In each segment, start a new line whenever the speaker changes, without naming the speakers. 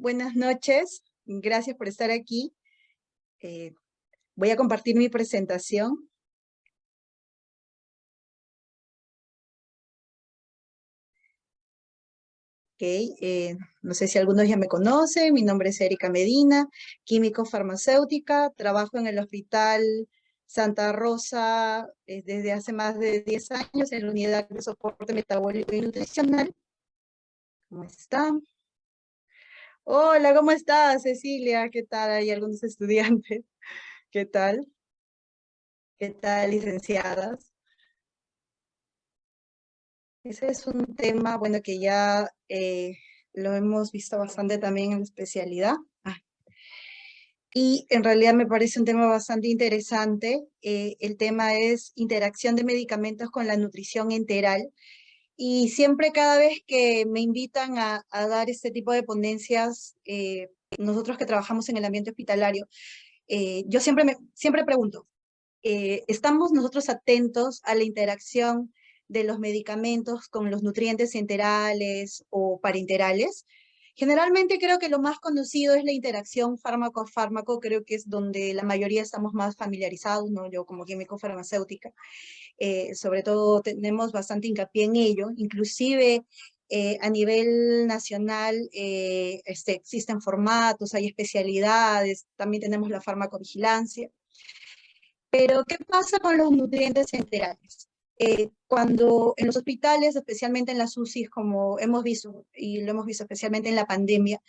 buenas noches. Gracias por estar aquí. Eh, Voy a compartir mi presentación. No sé si algunos ya me conocen. Mi nombre es Erika Medina, químico farmacéutica. Trabajo en el Hospital Santa Rosa desde hace más de 10 años en la unidad de soporte metabólico y nutricional. ¿Cómo están? Hola, ¿cómo estás, Cecilia? ¿Qué tal? Hay algunos estudiantes. ¿Qué tal? ¿Qué tal, licenciadas? Ese es un tema, bueno, que ya lo hemos visto bastante también en la especialidad. Y en realidad me parece un tema bastante interesante. El tema es interacción de medicamentos con la nutrición enteral. Y siempre cada vez que me invitan a dar este tipo de ponencias, nosotros que trabajamos en el ambiente hospitalario, yo siempre pregunto, ¿estamos nosotros atentos a la interacción de los medicamentos con los nutrientes enterales o parenterales? Generalmente creo que lo más conocido es la interacción fármaco-fármaco, creo que es donde la mayoría estamos más familiarizados, ¿no? Yo como químico farmacéutica, sobre todo tenemos bastante hincapié en ello, inclusive a nivel nacional existen formatos, hay especialidades, también tenemos la farmacovigilancia. Pero, ¿qué pasa con los nutrientes enterales? Cuando en los hospitales, especialmente en las UCIs, como hemos visto, y lo hemos visto especialmente en la pandemia,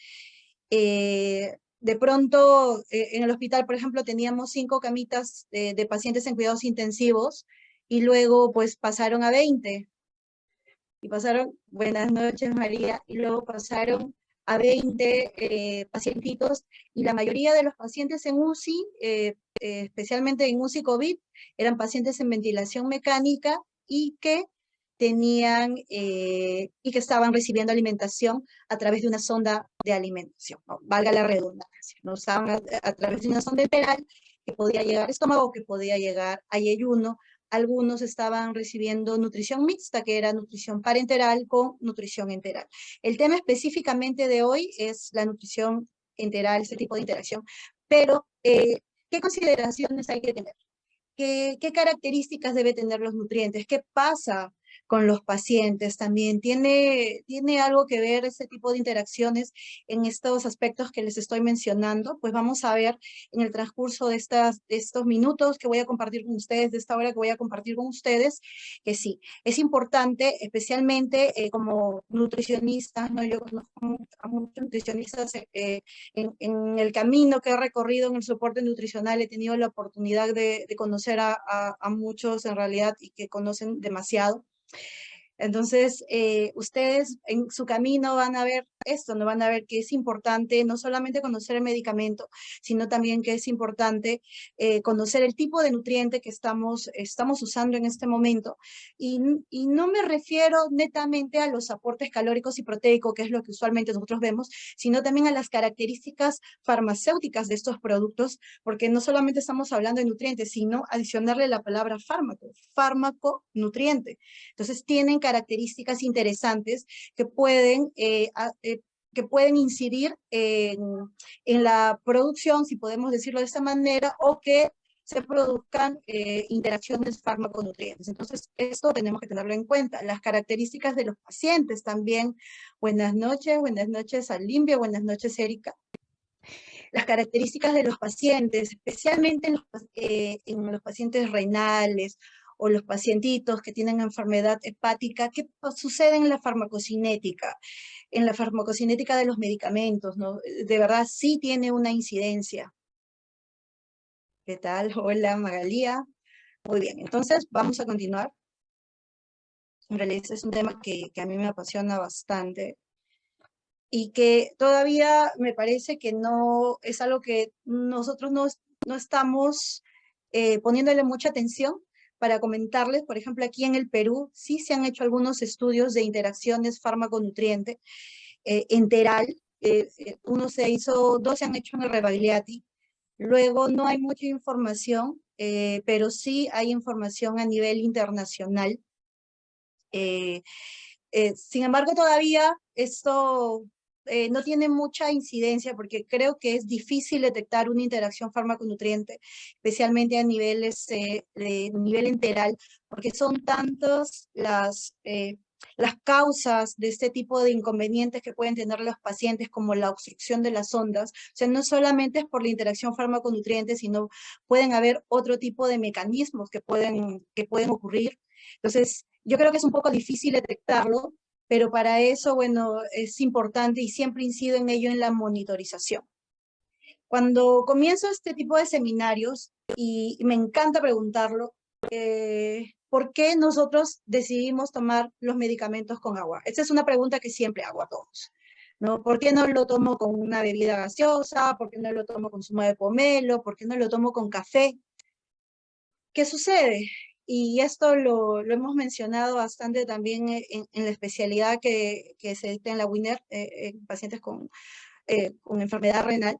de pronto en el hospital, por ejemplo, teníamos 5 camitas de pacientes en cuidados intensivos y luego pues pasaron a 20 y pasaron, buenas noches María, y luego pasaron a 20 pacientitos y la mayoría de los pacientes en UCI, especialmente en UCI COVID, eran pacientes en ventilación mecánica y que tenían y que estaban recibiendo alimentación a través de una sonda de alimentación, ¿no? Valga la redundancia, no estaban a través de una sonda enteral que podía llegar al estómago, que podía llegar a ayuno. Algunos estaban recibiendo nutrición mixta, que era nutrición parenteral con nutrición enteral. El tema específicamente de hoy es la nutrición enteral, este tipo de interacción, pero ¿qué consideraciones hay que tener? ¿Qué características debe tener los nutrientes? ¿Qué pasa con los pacientes también? ¿Tiene algo que ver este tipo de interacciones en estos aspectos que les estoy mencionando? Pues vamos a ver en el transcurso de estos minutos que voy a compartir con ustedes, de esta hora que voy a compartir con ustedes, que sí, es importante, especialmente como nutricionistas, ¿no? Yo conozco a muchos nutricionistas en el camino que he recorrido en el soporte nutricional, he tenido la oportunidad de conocer a muchos en realidad y que conocen demasiado. Entonces, ustedes en su camino van a ver esto, no van a ver que es importante no solamente conocer el medicamento, sino también que es importante conocer el tipo de nutriente que estamos usando en este momento. Y no me refiero netamente a los aportes calóricos y proteicos, que es lo que usualmente nosotros vemos, sino también a las características farmacéuticas de estos productos, porque no solamente estamos hablando de nutrientes, sino adicionarle la palabra fármaco, nutriente. Entonces tienen características interesantes que pueden incidir en la producción, si podemos decirlo de esta manera, o que se produzcan interacciones fármaco-nutrientes. Entonces, esto tenemos que tenerlo en cuenta. Las características de los pacientes también. Buenas noches Alimbia, buenas noches Erika. Las características de los pacientes, especialmente en los pacientes renales o los pacientitos que tienen enfermedad hepática, ¿qué sucede en la farmacocinética? En la farmacocinética de los medicamentos, ¿no? De verdad sí tiene una incidencia. ¿Qué tal? Hola, Magalía. Muy bien, entonces vamos a continuar. En realidad este es un tema que a mí me apasiona bastante y que todavía me parece que no es algo que nosotros no estamos poniéndole mucha atención. Para comentarles, por ejemplo, aquí en el Perú sí se han hecho algunos estudios de interacciones fármaco-nutriente enteral. Uno se hizo, 2 se han hecho en el Rebagliati. Luego no hay mucha información, pero sí hay información a nivel internacional. Sin embargo, todavía esto no tiene mucha incidencia porque creo que es difícil detectar una interacción fármaco-nutriente, especialmente a nivel enteral, porque son tantas las causas de este tipo de inconvenientes que pueden tener los pacientes, como la obstrucción de las ondas. O sea, no solamente es por la interacción fármaco-nutriente, sino pueden haber otro tipo de mecanismos que pueden ocurrir. Entonces, yo creo que es un poco difícil detectarlo, pero para eso, bueno, es importante y siempre incido en ello en la monitorización. Cuando comienzo este tipo de seminarios, y me encanta preguntarlo, ¿por qué nosotros decidimos tomar los medicamentos con agua? Esta es una pregunta que siempre hago a todos, ¿no? ¿Por qué no lo tomo con una bebida gaseosa? ¿Por qué no lo tomo con zumo de pomelo? ¿Por qué no lo tomo con café? ¿Qué sucede? Y esto lo hemos mencionado bastante también en la especialidad que se dicta en la WINER, en pacientes con enfermedad renal.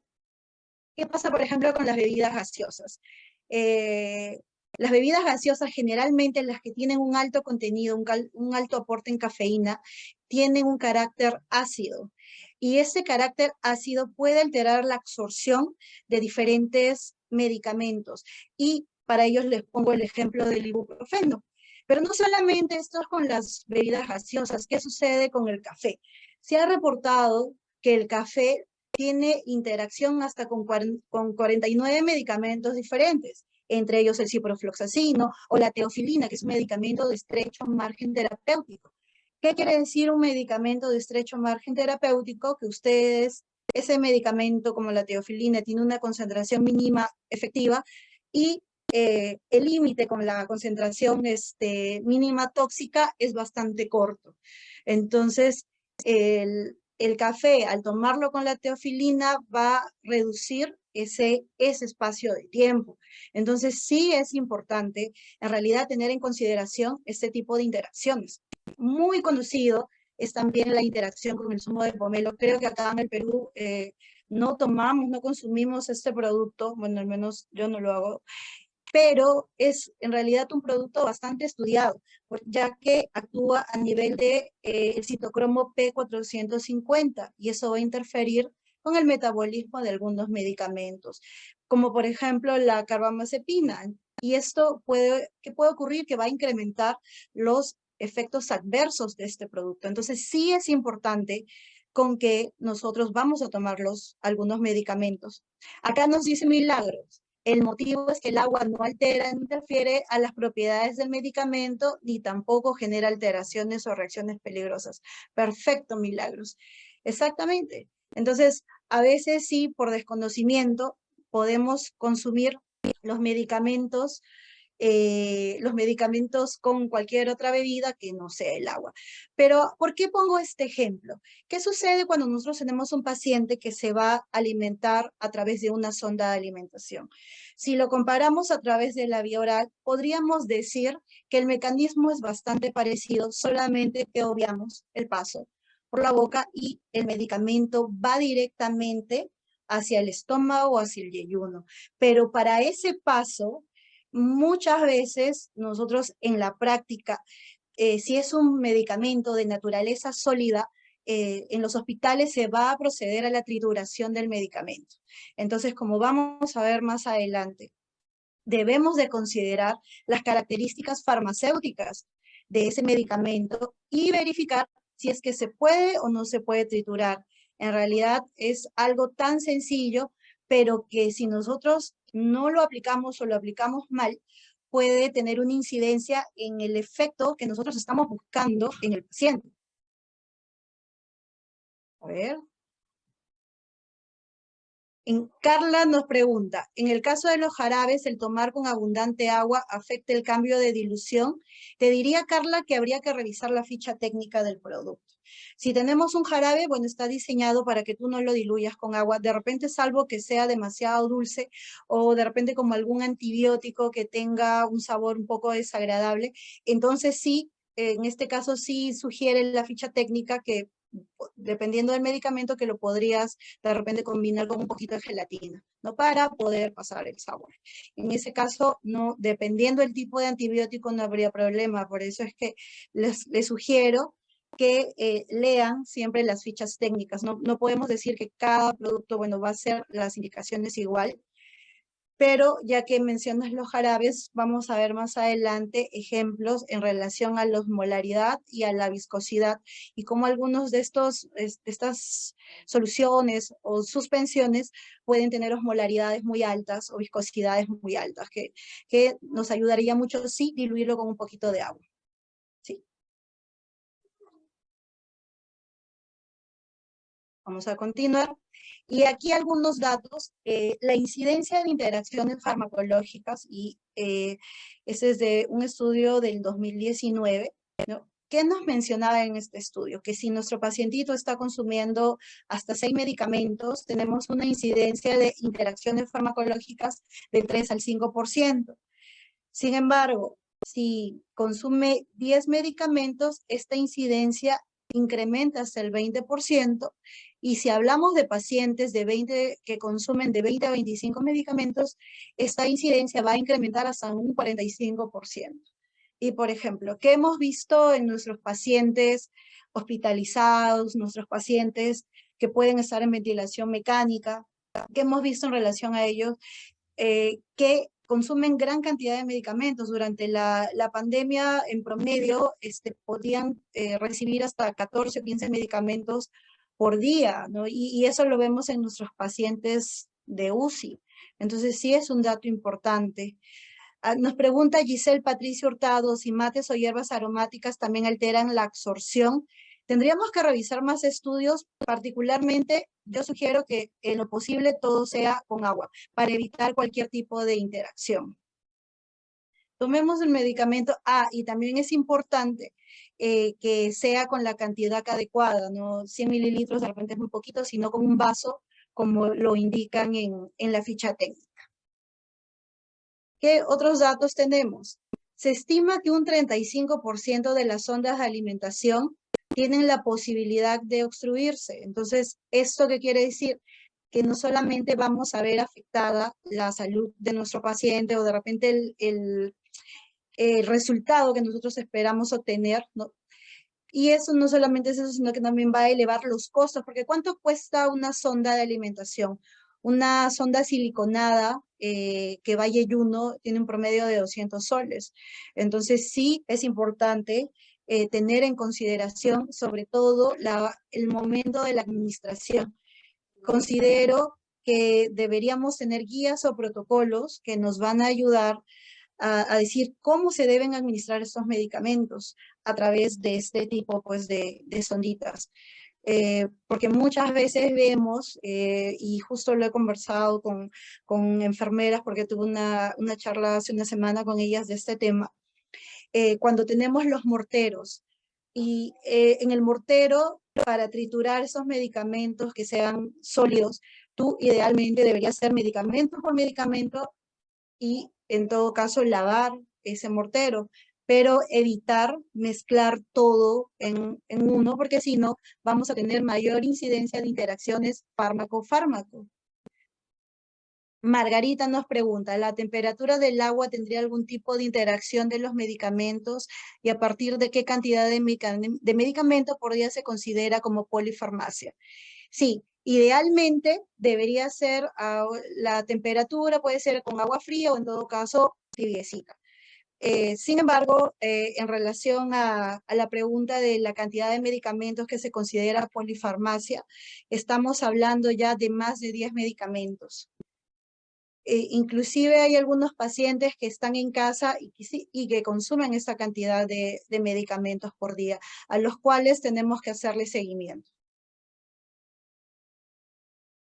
¿Qué pasa, por ejemplo, con las bebidas gaseosas? Eh, las bebidas gaseosas, generalmente las que tienen un alto contenido, un alto aporte en cafeína, tienen un carácter ácido. Y ese carácter ácido puede alterar la absorción de diferentes medicamentos. Y para ellos les pongo el ejemplo del ibuprofeno. Pero no solamente esto es con las bebidas gaseosas. ¿Qué sucede con el café? Se ha reportado que el café tiene interacción hasta con 49 medicamentos diferentes, entre ellos el ciprofloxacino o la teofilina, que es un medicamento de estrecho margen terapéutico. ¿Qué quiere decir un medicamento de estrecho margen terapéutico? Que ese medicamento como la teofilina tiene una concentración mínima efectiva y el límite con la concentración mínima tóxica es bastante corto. Entonces, el café, al tomarlo con la teofilina, va a reducir ese espacio de tiempo. Entonces, sí es importante, en realidad, tener en consideración este tipo de interacciones. Muy conocido es también la interacción con el zumo de pomelo. Creo que acá en el Perú no consumimos este producto, bueno, al menos yo no lo hago, pero es en realidad un producto bastante estudiado, ya que actúa a nivel de el citocromo P450 y eso va a interferir con el metabolismo de algunos medicamentos, como por ejemplo la carbamazepina. Y esto ¿qué puede ocurrir? Que va a incrementar los efectos adversos de este producto. Entonces sí es importante con que nosotros vamos a tomar algunos medicamentos. Acá nos dice Milagros. El motivo es que el agua no altera ni interfiere a las propiedades del medicamento, ni tampoco genera alteraciones o reacciones peligrosas. Perfecto, Milagros. Exactamente. Entonces, a veces sí, por desconocimiento, podemos consumir los medicamentos con cualquier otra bebida que no sea el agua. Pero, ¿por qué pongo este ejemplo? ¿Qué sucede cuando nosotros tenemos un paciente que se va a alimentar a través de una sonda de alimentación? Si lo comparamos a través de la vía oral, podríamos decir que el mecanismo es bastante parecido, solamente que obviamos el paso por la boca y el medicamento va directamente hacia el estómago o hacia el yeyuno. Pero para ese paso, muchas veces nosotros en la práctica, si es un medicamento de naturaleza sólida, en los hospitales se va a proceder a la trituración del medicamento. Entonces, como vamos a ver más adelante, debemos de considerar las características farmacéuticas de ese medicamento y verificar si es que se puede o no se puede triturar. En realidad es algo tan sencillo, pero que si nosotros no lo aplicamos o lo aplicamos mal, puede tener una incidencia en el efecto que nosotros estamos buscando en el paciente. A ver. Carla nos pregunta, en el caso de los jarabes, ¿el tomar con abundante agua afecta el cambio de dilución? Te diría, Carla, que habría que revisar la ficha técnica del producto. Si tenemos un jarabe, bueno, está diseñado para que tú no lo diluyas con agua. De repente, salvo que sea demasiado dulce o de repente como algún antibiótico que tenga un sabor un poco desagradable, entonces sí, en este caso sí sugiere la ficha técnica que dependiendo del medicamento que lo podrías de repente combinar con un poquito de gelatina, ¿no? Para poder pasar el sabor. En ese caso, no, dependiendo del tipo de antibiótico no habría problema, por eso es que les sugiero que lean siempre las fichas técnicas. No podemos decir que cada producto, bueno, va a ser las indicaciones igual, pero ya que mencionas los jarabes, vamos a ver más adelante ejemplos en relación a la osmolaridad y a la viscosidad, y cómo algunos de estas soluciones o suspensiones pueden tener osmolaridades muy altas o viscosidades muy altas, que nos ayudaría mucho, sí, diluirlo con un poquito de agua. Sí. Vamos a continuar. Y aquí algunos datos, la incidencia de interacciones farmacológicas, y ese es de un estudio del 2019, ¿no? ¿Qué nos mencionaba en este estudio? Que si nuestro pacientito está consumiendo hasta 6 medicamentos, tenemos una incidencia de interacciones farmacológicas del 3 al 5%. Sin embargo, si consume 10 medicamentos, esta incidencia incrementa hasta el 20%, y si hablamos de pacientes que consumen de 20 a 25 medicamentos, esta incidencia va a incrementar hasta un 45%. Y por ejemplo, ¿qué hemos visto en nuestros pacientes hospitalizados, nuestros pacientes que pueden estar en ventilación mecánica? ¿Qué hemos visto en relación a ellos? Que consumen gran cantidad de medicamentos. Durante la pandemia, en promedio, podían recibir hasta 14 o 15 medicamentos por día, ¿no? Y eso lo vemos en nuestros pacientes de UCI. Entonces, sí es un dato importante. Nos pregunta Giselle Patricio Hurtado si mates o hierbas aromáticas también alteran la absorción. Tendríamos que revisar más estudios, particularmente yo sugiero que en lo posible todo sea con agua para evitar cualquier tipo de interacción. Tomemos el medicamento. Y también es importante que sea con la cantidad adecuada, no 100 mililitros de repente es muy poquito, sino con un vaso como lo indican en la ficha técnica. ¿Qué otros datos tenemos? Se estima que un 35% de las sondas de alimentación tienen la posibilidad de obstruirse. Entonces, ¿esto qué quiere decir? Que no solamente vamos a ver afectada la salud de nuestro paciente o de repente el resultado que nosotros esperamos obtener, ¿no? Y eso no solamente es eso, sino que también va a elevar los costos, porque ¿cuánto cuesta una sonda de alimentación? Una sonda siliconada que Valle Yuno tiene un promedio de 200 soles. Entonces sí es importante tener en consideración sobre todo el momento de la administración. Considero que deberíamos tener guías o protocolos que nos van a ayudar a decir cómo se deben administrar estos medicamentos a través de este tipo pues, de sonditas. Porque muchas veces vemos, y justo lo he conversado con enfermeras, porque tuve una charla hace una semana con ellas de este tema, cuando tenemos los morteros, y en el mortero, para triturar esos medicamentos que sean sólidos, tú idealmente deberías hacer medicamento por medicamento y en todo caso lavar ese mortero, pero evitar mezclar todo en uno, porque si no vamos a tener mayor incidencia de interacciones fármaco-fármaco. Margarita nos pregunta, ¿la temperatura del agua tendría algún tipo de interacción de los medicamentos y a partir de qué cantidad de medicamento por día se considera como polifarmacia? Sí, idealmente debería ser la temperatura, puede ser con agua fría o en todo caso tibiecita. Sin embargo, en relación a la pregunta de la cantidad de medicamentos que se considera polifarmacia, estamos hablando ya de más de 10 medicamentos. Inclusive hay algunos pacientes que están en casa y que consumen esta cantidad de medicamentos por día, a los cuales tenemos que hacerle seguimiento.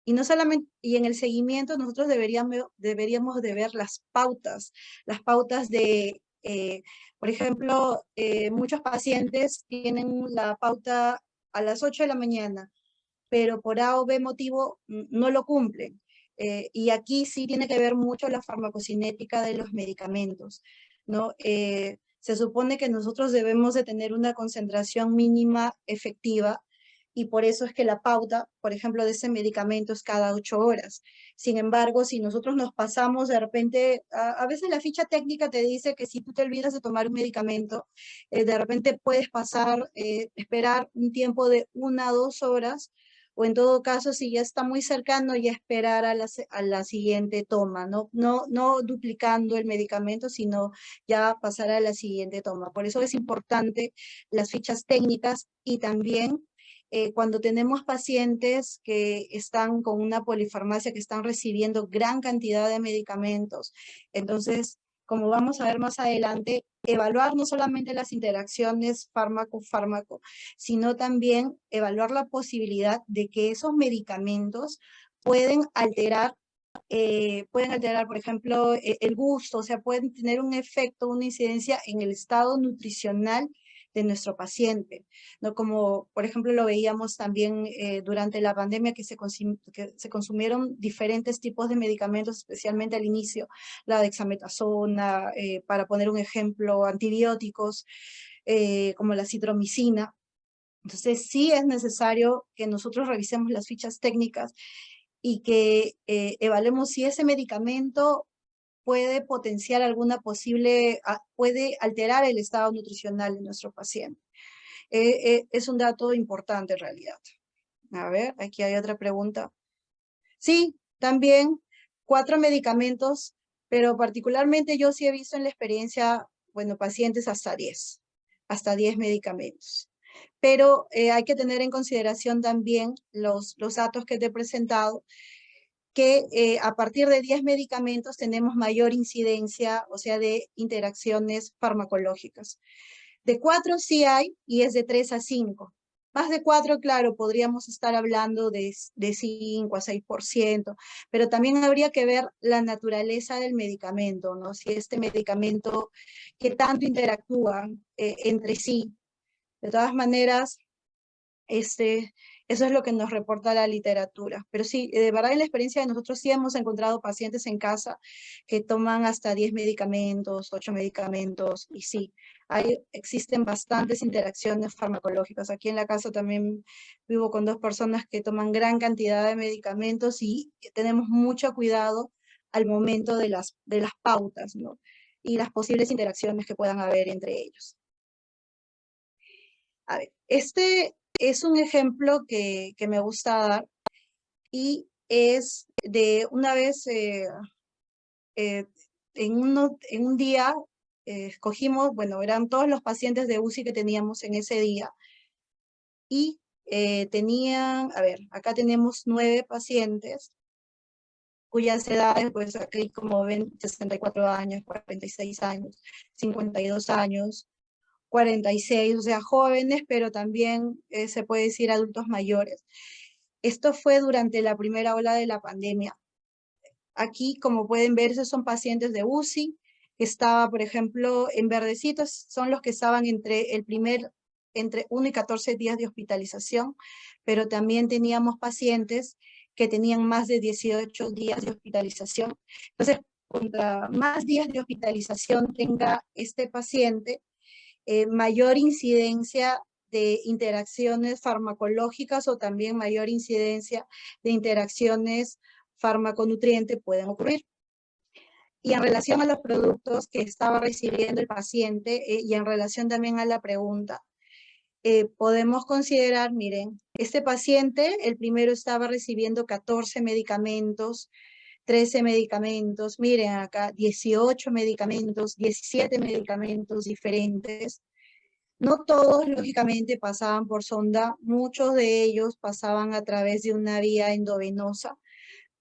Y no solamente, y en el seguimiento nosotros deberíamos de ver las pautas de, por ejemplo, muchos pacientes tienen la pauta a las 8 de la mañana, pero por A o B motivo no lo cumplen. Y aquí sí tiene que ver mucho la farmacocinética de los medicamentos, ¿no? Se supone que nosotros debemos de tener una concentración mínima efectiva y por eso es que la pauta, por ejemplo, de ese medicamento es cada 8 horas. Sin embargo, si nosotros nos pasamos de repente, a veces la ficha técnica te dice que si tú te olvidas de tomar un medicamento, de repente puedes pasar, esperar un tiempo de 1 a 2 horas, o en todo caso, si ya está muy cercano, ya esperar a la siguiente toma, no duplicando el medicamento, sino ya pasar a la siguiente toma. Por eso es importante las fichas técnicas y también cuando tenemos pacientes que están con una polifarmacia, que están recibiendo gran cantidad de medicamentos, entonces, como vamos a ver más adelante, evaluar no solamente las interacciones fármaco-fármaco, sino también evaluar la posibilidad de que esos medicamentos pueden alterar, por ejemplo, el gusto, o sea, pueden tener un efecto, una incidencia en el estado nutricional de nuestro paciente, ¿no? Como, por ejemplo, lo veíamos también durante la pandemia que que se consumieron diferentes tipos de medicamentos, especialmente al inicio, la dexametasona, para poner un ejemplo, antibióticos, como la citromicina. Entonces, sí es necesario que nosotros revisemos las fichas técnicas y que evaluemos si ese medicamento puede potenciar alguna posible, puede alterar el estado nutricional de nuestro paciente. Es un dato importante en realidad. A ver, aquí hay otra pregunta. Sí, también 4 medicamentos, pero particularmente yo sí he visto en la experiencia, bueno, pacientes hasta 10 medicamentos. Pero hay que tener en consideración también los datos que te he presentado, que a partir de 10 medicamentos tenemos mayor incidencia, o sea, de interacciones farmacológicas. De 4 sí hay, y es de 3 a 5. Más de 4, claro, podríamos estar hablando de 5 a 6%, pero también habría que ver la naturaleza del medicamento, ¿no? Si este medicamento, que tanto interactúan entre sí. De todas maneras, eso es lo que nos reporta la literatura. Pero sí, de verdad en la experiencia de nosotros sí hemos encontrado pacientes en casa que toman hasta 10 medicamentos, 8 medicamentos, y sí, existen bastantes interacciones farmacológicas. Aquí en la casa también vivo con 2 personas que toman gran cantidad de medicamentos y tenemos mucho cuidado al momento de las pautas, ¿no? Y las posibles interacciones que puedan haber entre ellos. A ver, este es un ejemplo que me gusta dar y es de una vez en un día escogimos, bueno, eran todos los pacientes de UCI que teníamos en ese día y tenían, a ver, acá tenemos 9 pacientes cuyas edades, pues aquí como ven, 64 años, 46 años, 52 años, 46, o sea, jóvenes, pero también se puede decir adultos mayores. Esto fue durante la primera ola de la pandemia. Aquí, como pueden ver, esos son pacientes de UCI, que estaba, por ejemplo, en verdecitos, son los que estaban entre 1 y 14 días de hospitalización, pero también teníamos pacientes que tenían más de 18 días de hospitalización. Entonces, contra más días de hospitalización tenga este paciente, mayor incidencia de interacciones farmacológicas o también mayor incidencia de interacciones farmaconutriente pueden ocurrir. Y en relación a los productos que estaba recibiendo el paciente y en relación también a la pregunta, podemos considerar, miren, este paciente, el primero estaba recibiendo 14 medicamentos, 13 medicamentos, miren acá, 18 medicamentos, 17 medicamentos diferentes. No todos, lógicamente, pasaban por sonda, muchos de ellos pasaban a través de una vía endovenosa,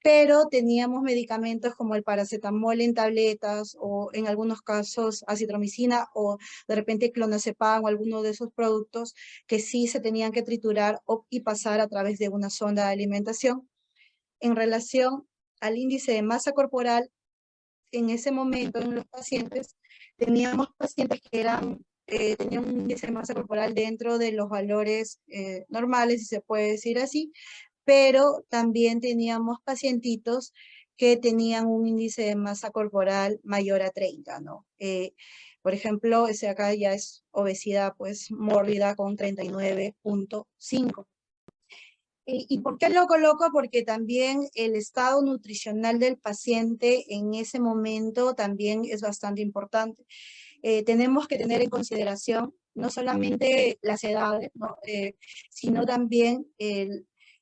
pero teníamos medicamentos como el paracetamol en tabletas o en algunos casos acitromicina o de repente clonazepam o alguno de esos productos que sí se tenían que triturar y pasar a través de una sonda de alimentación. En relación al índice de masa corporal, en ese momento en los pacientes, teníamos pacientes que tenían un índice de masa corporal dentro de los valores normales, si se puede decir así, pero también teníamos pacientitos que tenían un índice de masa corporal mayor a 30, ¿no? Por ejemplo, ese acá ya es obesidad pues mórbida con 39.5. ¿Y por qué lo coloco? Porque también el estado nutricional del paciente en ese momento también es bastante importante. Tenemos que tener en consideración no solamente las edades, ¿no? Sino también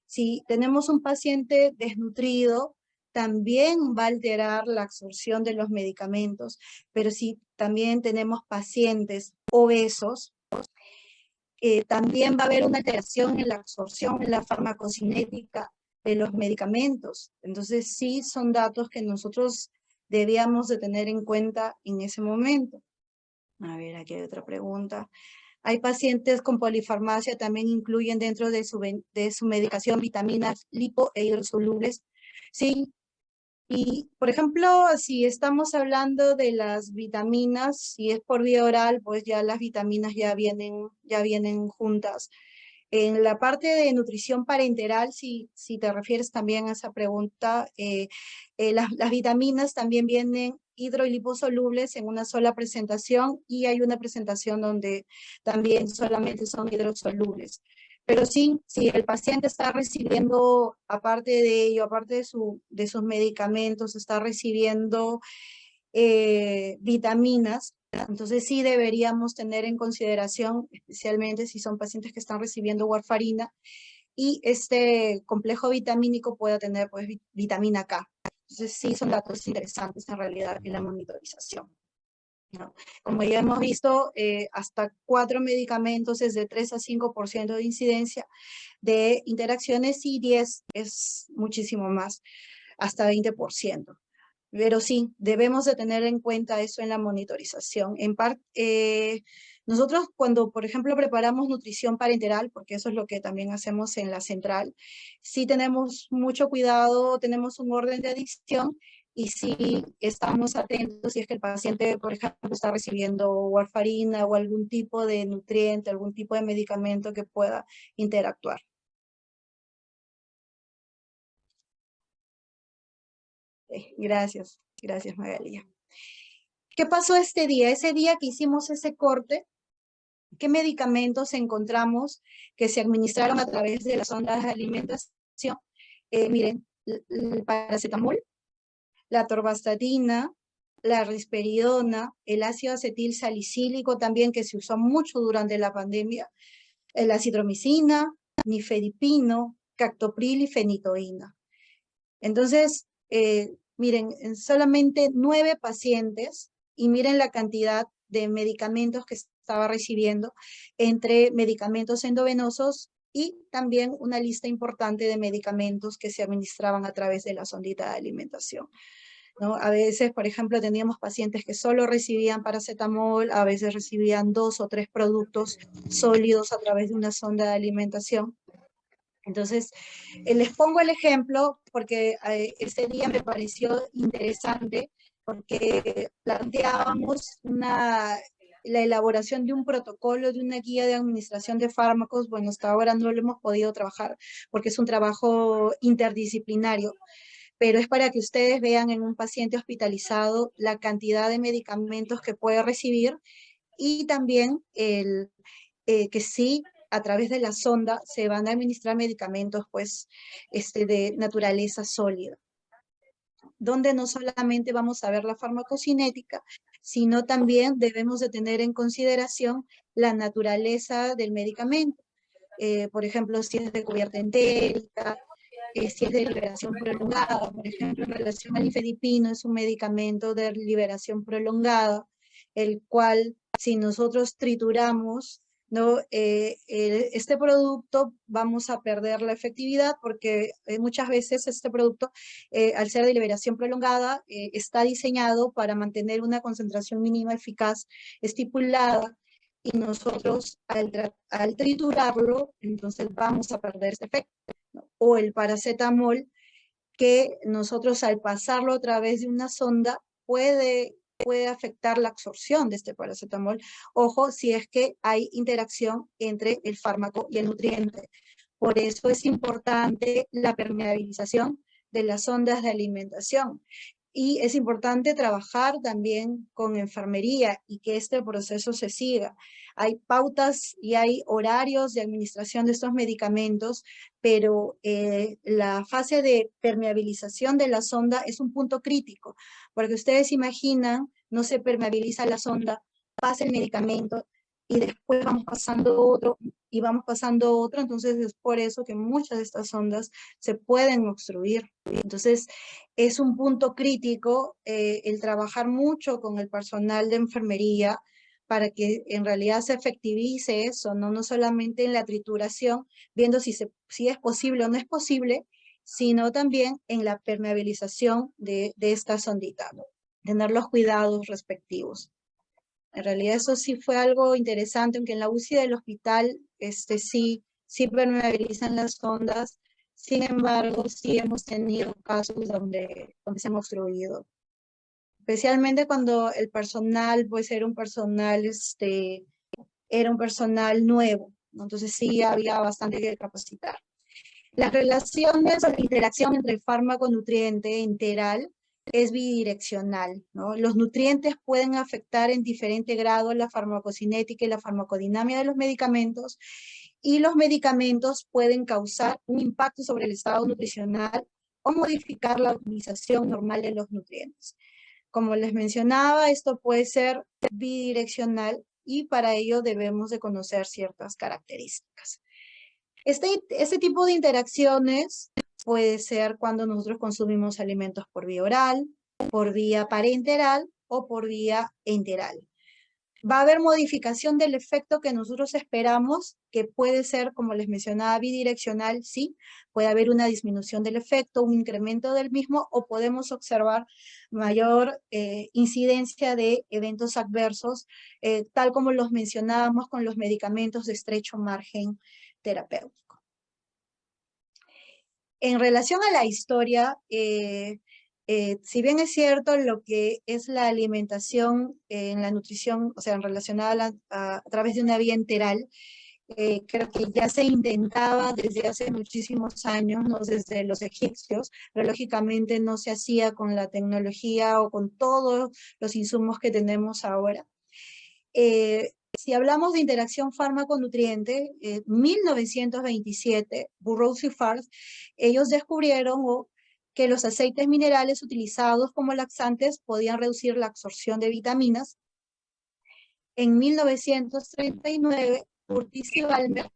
si tenemos un paciente desnutrido, también va a alterar la absorción de los medicamentos, pero si también tenemos pacientes obesos, también va a haber una alteración en la absorción, en la farmacocinética de los medicamentos. Entonces sí son datos que nosotros debíamos de tener en cuenta en ese momento. A ver, aquí hay otra pregunta. Hay pacientes con polifarmacia, también incluyen dentro de su medicación vitaminas lipo e hidrosolubles. Sí, y por ejemplo, si estamos hablando de las vitaminas, si es por vía oral, pues ya las vitaminas ya vienen juntas. En la parte de nutrición parenteral, si te refieres también a esa pregunta, las vitaminas también vienen hidro y liposolubles en una sola presentación y hay una presentación donde también solamente son hidrosolubles. Pero sí, si el paciente está recibiendo, aparte de ello, aparte de sus medicamentos, está recibiendo vitaminas, entonces sí deberíamos tener en consideración, especialmente si son pacientes que están recibiendo warfarina, y este complejo vitamínico pueda tener pues vitamina K. Entonces sí son datos interesantes en realidad en la monitorización, ¿no? Como ya hemos visto, hasta 4 medicamentos es de 3 a 5% de incidencia de interacciones y 10 es muchísimo más, hasta 20%. Pero sí, debemos de tener en cuenta eso en la monitorización. Nosotros cuando, por ejemplo, preparamos nutrición parenteral, porque eso es lo que también hacemos en la central, sí tenemos mucho cuidado, tenemos un orden de adición y sí estamos atentos si es que el paciente, por ejemplo, está recibiendo warfarina o algún tipo de nutriente, algún tipo de medicamento que pueda interactuar. Gracias, gracias Magalia. ¿Qué pasó este día? Ese día que hicimos ese corte, ¿qué medicamentos encontramos que se administraron a través de las ondas de alimentación? Miren, el paracetamol, la atorvastatina, la risperidona, el ácido acetil salicílico también que se usó mucho durante la pandemia, la acitromicina, nifedipino, captopril y fenitoína. Entonces, miren, en solamente 9 pacientes, y miren la cantidad de medicamentos que estaba recibiendo entre medicamentos endovenosos y también una lista importante de medicamentos que se administraban a través de la sondita de alimentación, ¿no? A veces, por ejemplo, teníamos pacientes que solo recibían paracetamol, a veces recibían 2 o 3 productos sólidos a través de una sonda de alimentación. Entonces, les pongo el ejemplo porque ese día me pareció interesante porque planteábamos la elaboración de un protocolo, de una guía de administración de fármacos. Bueno, hasta ahora no lo hemos podido trabajar porque es un trabajo interdisciplinario, pero es para que ustedes vean en un paciente hospitalizado la cantidad de medicamentos que puede recibir y también que sí, a través de la sonda se van a administrar medicamentos pues, de naturaleza sólida, donde no solamente vamos a ver la farmacocinética, sino también debemos de tener en consideración la naturaleza del medicamento. Por ejemplo, si es de cubierta entérica, si es de liberación prolongada, por ejemplo, en relación al nifedipino, es un medicamento de liberación prolongada, el cual si nosotros trituramos, ¿no? Este producto vamos a perder la efectividad porque muchas veces este producto, al ser de liberación prolongada, está diseñado para mantener una concentración mínima eficaz estipulada y nosotros al triturarlo, entonces vamos a perder este efecto, ¿no? O el paracetamol, que nosotros al pasarlo a través de una sonda puede afectar la absorción de este paracetamol. Ojo, si es que hay interacción entre el fármaco y el nutriente. Por eso es importante la permeabilización de las ondas de alimentación. Y es importante trabajar también con enfermería y que este proceso se siga. Hay pautas y hay horarios de administración de estos medicamentos, pero la fase de permeabilización de la sonda es un punto crítico, porque ustedes imaginan, no se permeabiliza la sonda, pasa el medicamento y después vamos pasando otro y vamos pasando otro, entonces es por eso que muchas de estas sondas se pueden obstruir. Entonces, es un punto crítico el trabajar mucho con el personal de enfermería para que en realidad se efectivice eso, no solamente en la trituración, viendo si es posible o no es posible, sino también en la permeabilización de esta sondita, ¿no? Tener los cuidados respectivos. En realidad eso sí fue algo interesante, aunque en la UCI del hospital sí permeabilizan las sondas. Sin embargo, sí hemos tenido casos donde se han obstruido. Especialmente cuando el personal, pues era un personal nuevo, ¿no? Entonces sí había bastante que capacitar. Las relaciones o la interacción entre el fármaco nutriente enteral es bidireccional, ¿no? Los nutrientes pueden afectar en diferente grado la farmacocinética y la farmacodinámica de los medicamentos, y los medicamentos pueden causar un impacto sobre el estado nutricional o modificar la utilización normal de los nutrientes. Como les mencionaba, esto puede ser bidireccional y para ello debemos de conocer ciertas características. Este tipo de interacciones puede ser cuando nosotros consumimos alimentos por vía oral, por vía parenteral o por vía enteral. Va a haber modificación del efecto que nosotros esperamos, que puede ser, como les mencionaba, bidireccional, sí, puede haber una disminución del efecto, un incremento del mismo, o podemos observar mayor incidencia de eventos adversos, tal como los mencionábamos con los medicamentos de estrecho margen terapéutico. En relación a la historia, si bien es cierto lo que es la alimentación en la nutrición, o sea, relacionada a través de una vía enteral, creo que ya se intentaba desde hace muchísimos años, ¿no? Desde los egipcios, pero lógicamente no se hacía con la tecnología o con todos los insumos que tenemos ahora. Si hablamos de interacción fármaco-nutriente, 1927, Burroughs y Farth, ellos descubrieron que los aceites minerales utilizados como laxantes podían reducir la absorción de vitaminas. En 1939, Curtis y Balmer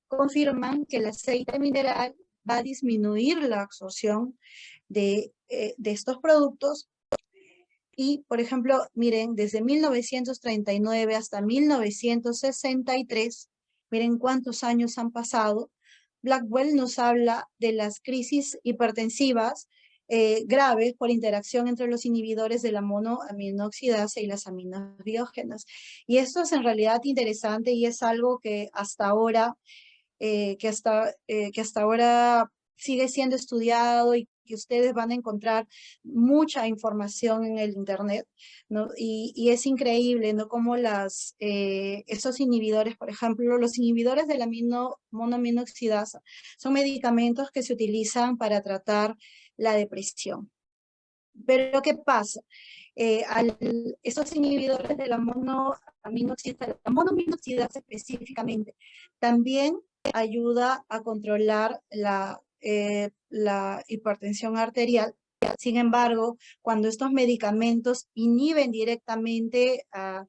confirman que el aceite mineral va a disminuir la absorción de estos productos. Y, por ejemplo, miren, desde 1939 hasta 1963, miren cuántos años han pasado, Blackwell nos habla de las crisis hipertensivas graves por interacción entre los inhibidores de la monoaminoxidasa y las aminas biógenas. Y esto es en realidad interesante y es algo que hasta ahora sigue siendo estudiado y que ustedes van a encontrar mucha información en el internet, ¿no? Y es increíble, ¿no? Cómo esos inhibidores, por ejemplo, los inhibidores de la monoaminoxidasa son medicamentos que se utilizan para tratar la depresión. Pero ¿qué pasa? Esos inhibidores de la monoaminoxidasa específicamente, también ayuda a controlar la hipertensión arterial. Sin embargo, cuando estos medicamentos inhiben directamente a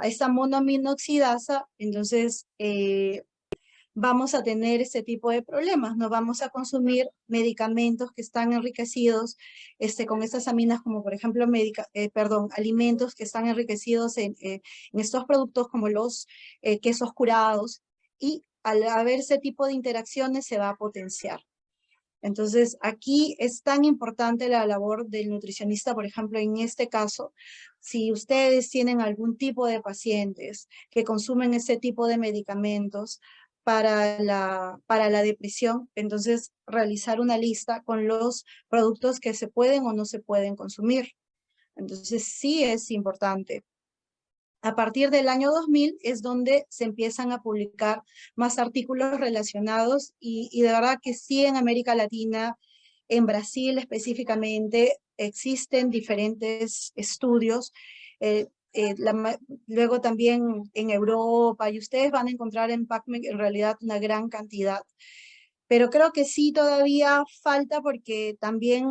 esa monoaminoxidasa, entonces vamos a tener este tipo de problemas. No vamos a consumir medicamentos que están enriquecidos con estas aminas, como por ejemplo alimentos que están enriquecidos en estos productos como los quesos curados, y al haber ese tipo de interacciones se va a potenciar. Entonces, aquí es tan importante la labor del nutricionista, por ejemplo, en este caso, si ustedes tienen algún tipo de pacientes que consumen ese tipo de medicamentos para la depresión, entonces realizar una lista con los productos que se pueden o no se pueden consumir. Entonces, sí es importante. A partir del año 2000 es donde se empiezan a publicar más artículos relacionados y de verdad que sí, en América Latina En Brasil específicamente existen diferentes estudios, eh, luego también en Europa, y ustedes van a encontrar en PubMed en realidad una gran cantidad. Pero creo que sí todavía falta porque también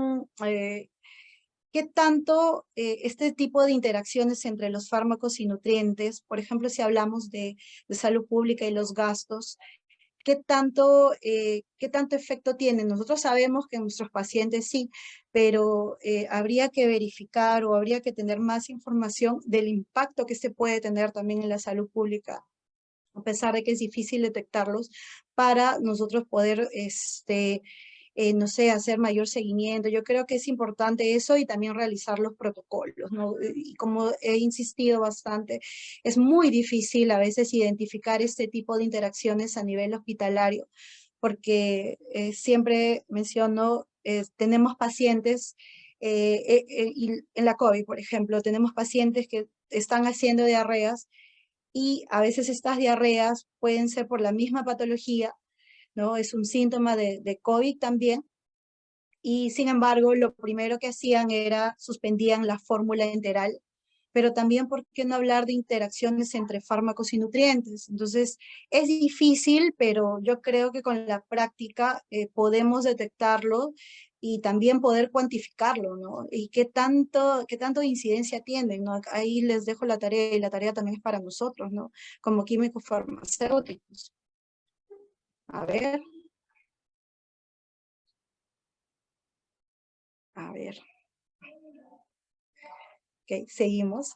qué tanto este tipo de interacciones entre los fármacos y nutrientes, por ejemplo, si hablamos de salud pública y los gastos, qué tanto efecto tienen. Nosotros sabemos que en nuestros pacientes sí, pero habría que verificar o habría que tener más información del impacto que se puede tener también en la salud pública, a pesar de que es difícil detectarlos, para nosotros poder, no sé, hacer mayor seguimiento. Yo creo que es importante eso y también realizar los protocolos, ¿no? Y como he insistido bastante, es muy difícil a veces identificar este tipo de interacciones a nivel hospitalario, porque siempre menciono, tenemos pacientes, y en la COVID, por ejemplo, tenemos pacientes que están haciendo diarreas y a veces estas diarreas pueden ser por la misma patología, ¿no? Es un síntoma de COVID también. Y sin embargo, lo primero que hacían era suspendían la fórmula enteral, pero también, ¿por qué no hablar de interacciones entre fármacos y nutrientes? Entonces, es difícil, pero yo creo que con la práctica podemos detectarlo y también poder cuantificarlo, ¿no? Y qué tanto incidencia tienen, ¿no? Ahí les dejo la tarea y la tarea también es para nosotros, ¿no? Como químicos farmacéuticos. A ver, a ver. Ok, seguimos.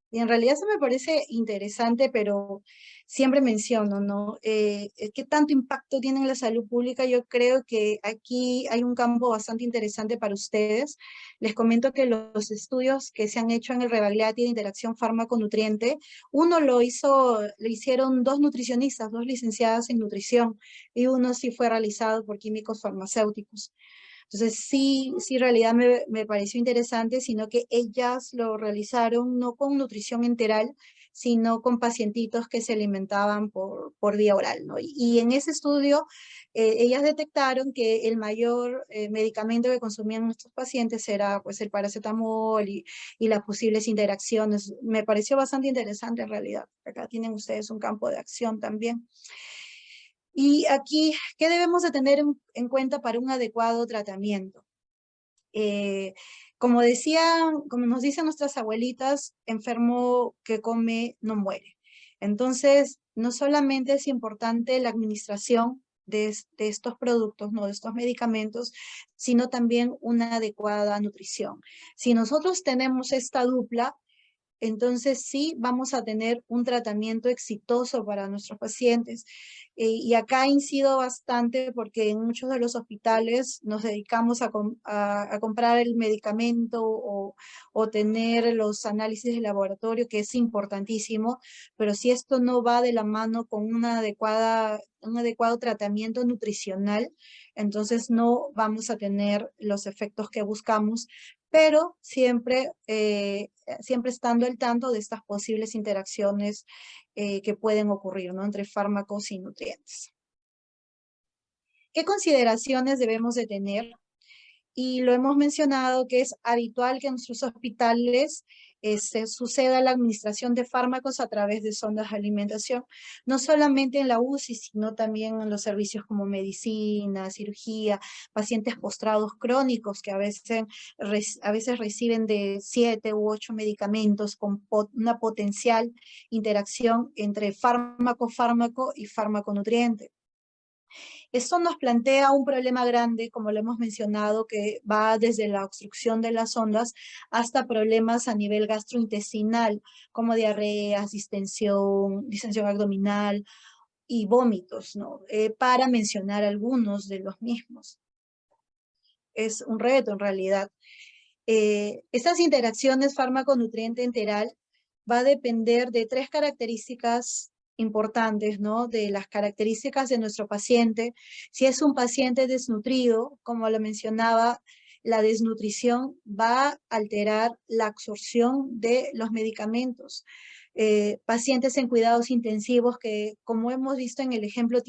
Y en realidad eso me parece interesante, pero siempre menciono, ¿no? ¿Qué tanto impacto tiene en la salud pública? Yo creo que aquí hay un campo bastante interesante para ustedes. Les comento que los estudios que se han hecho en el Rebagliati de interacción fármaco-nutriente, uno lo hicieron dos nutricionistas, dos licenciadas en nutrición, y uno sí fue realizado por químicos farmacéuticos. Entonces sí, en realidad me pareció interesante, sino que ellas lo realizaron no con nutrición enteral, sino con pacientitos que se alimentaban por vía oral, ¿no? Y en ese estudio, ellas detectaron que el mayor medicamento que consumían nuestros pacientes era pues el paracetamol y las posibles interacciones. Me pareció bastante interesante en realidad. Acá tienen ustedes un campo de acción también. Y aquí, ¿qué debemos de tener en cuenta para un adecuado tratamiento? Eh, como decían, como nos dicen nuestras abuelitas, enfermo que come no muere. Entonces, no solamente es importante la administración de estos productos, no de estos medicamentos, sino también una adecuada nutrición. Si nosotros tenemos esta dupla, entonces sí vamos a tener un tratamiento exitoso para nuestros pacientes. Y acá incido bastante porque en muchos de los hospitales nos dedicamos a comprar el medicamento o tener los análisis de laboratorio, que es importantísimo, pero si esto no va de la mano con un adecuado tratamiento nutricional, entonces no vamos a tener los efectos que buscamos, pero siempre estando al tanto de estas posibles interacciones que pueden ocurrir, ¿no? Entre fármacos y nutrientes. ¿Qué consideraciones debemos de tener? Y lo hemos mencionado que es habitual que en nuestros hospitales se suceda la administración de fármacos a través de sondas de alimentación, no solamente en la UCI, sino también en los servicios como medicina, cirugía, pacientes postrados crónicos que a veces reciben de 7 u 8 medicamentos con una potencial interacción entre fármaco y fármaco nutriente. Esto nos plantea un problema grande, como lo hemos mencionado, que va desde la obstrucción de las ondas hasta problemas a nivel gastrointestinal, como diarreas, distensión abdominal y vómitos, ¿no? Para mencionar algunos de los mismos. Es un reto en realidad. Estas interacciones fármaco-nutriente enteral va a depender de tres características importantes, ¿no? De las características de nuestro paciente. Si es un paciente desnutrido, como lo mencionaba, la desnutrición va a alterar la absorción de los medicamentos. Pacientes en cuidados intensivos que, como hemos visto en el ejemplo,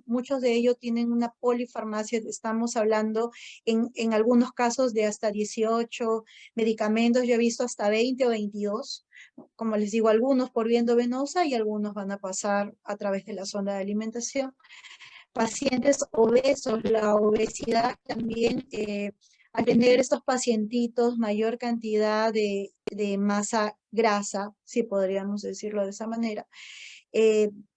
muchos de ellos tienen una polifarmacia, estamos hablando en algunos casos de hasta 18 medicamentos, yo he visto hasta 20 o 22, como les digo, algunos por vía endovenosa y algunos van a pasar a través de la sonda de alimentación. Pacientes obesos, la obesidad también, al tener estos pacientitos mayor cantidad de masa grasa, si podríamos decirlo de esa manera,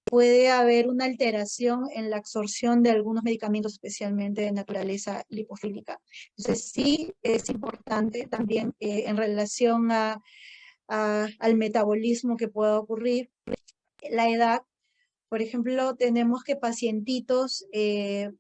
puede haber una alteración en la absorción de algunos medicamentos, especialmente de naturaleza lipofílica. Entonces sí es importante también en relación al metabolismo que pueda ocurrir, la edad. Por ejemplo, tenemos que pacientitos,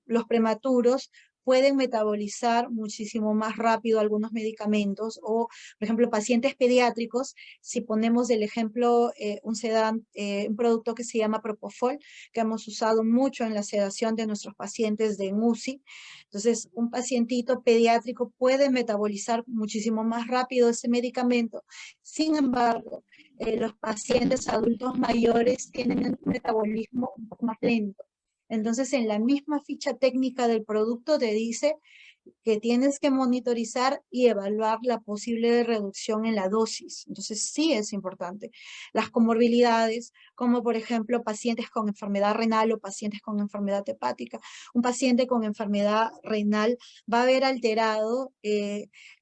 los prematuros, pueden metabolizar muchísimo más rápido algunos medicamentos o, por ejemplo, pacientes pediátricos, si ponemos el ejemplo, un producto que se llama Propofol, que hemos usado mucho en la sedación de nuestros pacientes de UCI. Entonces, un pacientito pediátrico puede metabolizar muchísimo más rápido ese medicamento. Sin embargo, los pacientes adultos mayores tienen un metabolismo un poco más lento. Entonces, en la misma ficha técnica del producto te dice que tienes que monitorizar y evaluar la posible reducción en la dosis. Entonces, sí es importante. Las comorbilidades, como por ejemplo pacientes con enfermedad renal o pacientes con enfermedad hepática. Un paciente con enfermedad renal va a haber alterado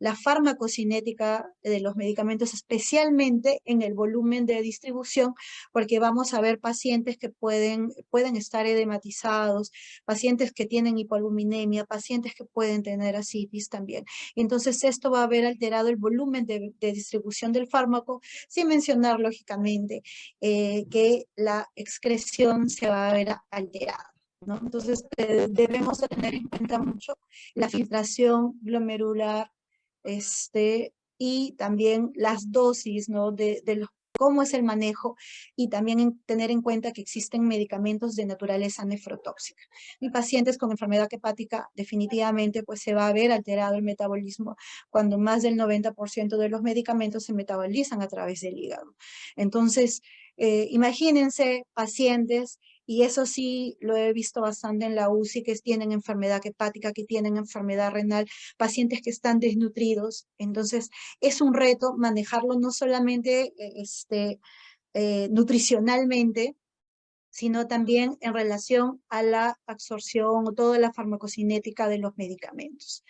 la farmacocinética de los medicamentos, especialmente en el volumen de distribución, porque vamos a ver pacientes que pueden estar edematizados, pacientes que tienen hipoalbuminemia, pacientes que pueden tener ascitis también. Entonces esto va a haber alterado el volumen de distribución del fármaco, sin mencionar lógicamente que la excreción se va a ver alterada, ¿no? Entonces debemos tener en cuenta mucho la filtración glomerular, y también las dosis, ¿no? de los cómo es el manejo y también tener en cuenta que existen medicamentos de naturaleza nefrotóxica. Y pacientes con enfermedad hepática definitivamente pues se va a ver alterado el metabolismo cuando más del 90% de los medicamentos se metabolizan a través del hígado. Entonces, imagínense pacientes, y eso sí lo he visto bastante en la UCI, que tienen enfermedad hepática, que tienen enfermedad renal, pacientes que están desnutridos. Entonces, es un reto manejarlo no solamente nutricionalmente, sino también en relación a la absorción o toda la farmacocinética de los medicamentos.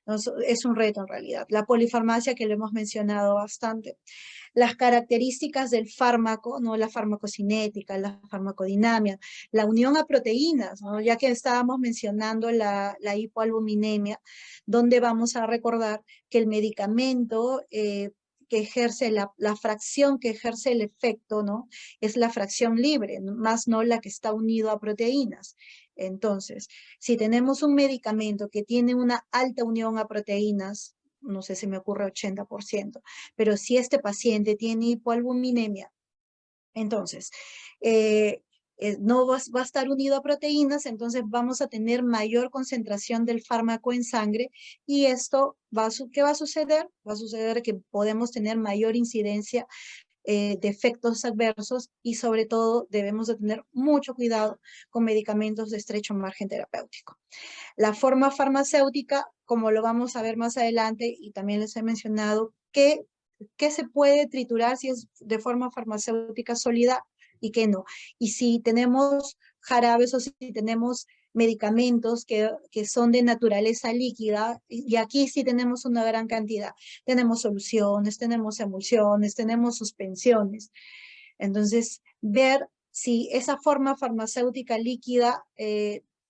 Entonces, es un reto en realidad. La polifarmacia, que lo hemos mencionado bastante. Las características del fármaco, ¿no? La farmacocinética, la farmacodinamia, la unión a proteínas, ¿no? Ya que estábamos mencionando la hipoalbuminemia, donde vamos a recordar que el medicamento que ejerce, la fracción que ejerce el efecto, ¿no? Es la fracción libre, más no la que está unido a proteínas. Entonces, si tenemos un medicamento que tiene una alta unión a proteínas, no sé si me ocurre 80%, pero si este paciente tiene hipoalbuminemia, entonces no va a estar unido a proteínas, entonces vamos a tener mayor concentración del fármaco en sangre y esto, ¿qué va a suceder? Va a suceder que podemos tener mayor incidencia de efectos adversos y sobre todo debemos de tener mucho cuidado con medicamentos de estrecho margen terapéutico. La forma farmacéutica, como lo vamos a ver más adelante y también les he mencionado, ¿qué se puede triturar si es de forma farmacéutica sólida y qué no? Y si tenemos jarabes o si tenemos medicamentos que son de naturaleza líquida, y aquí sí tenemos una gran cantidad. Tenemos soluciones, tenemos emulsiones, tenemos suspensiones. Entonces, ver si esa forma farmacéutica líquida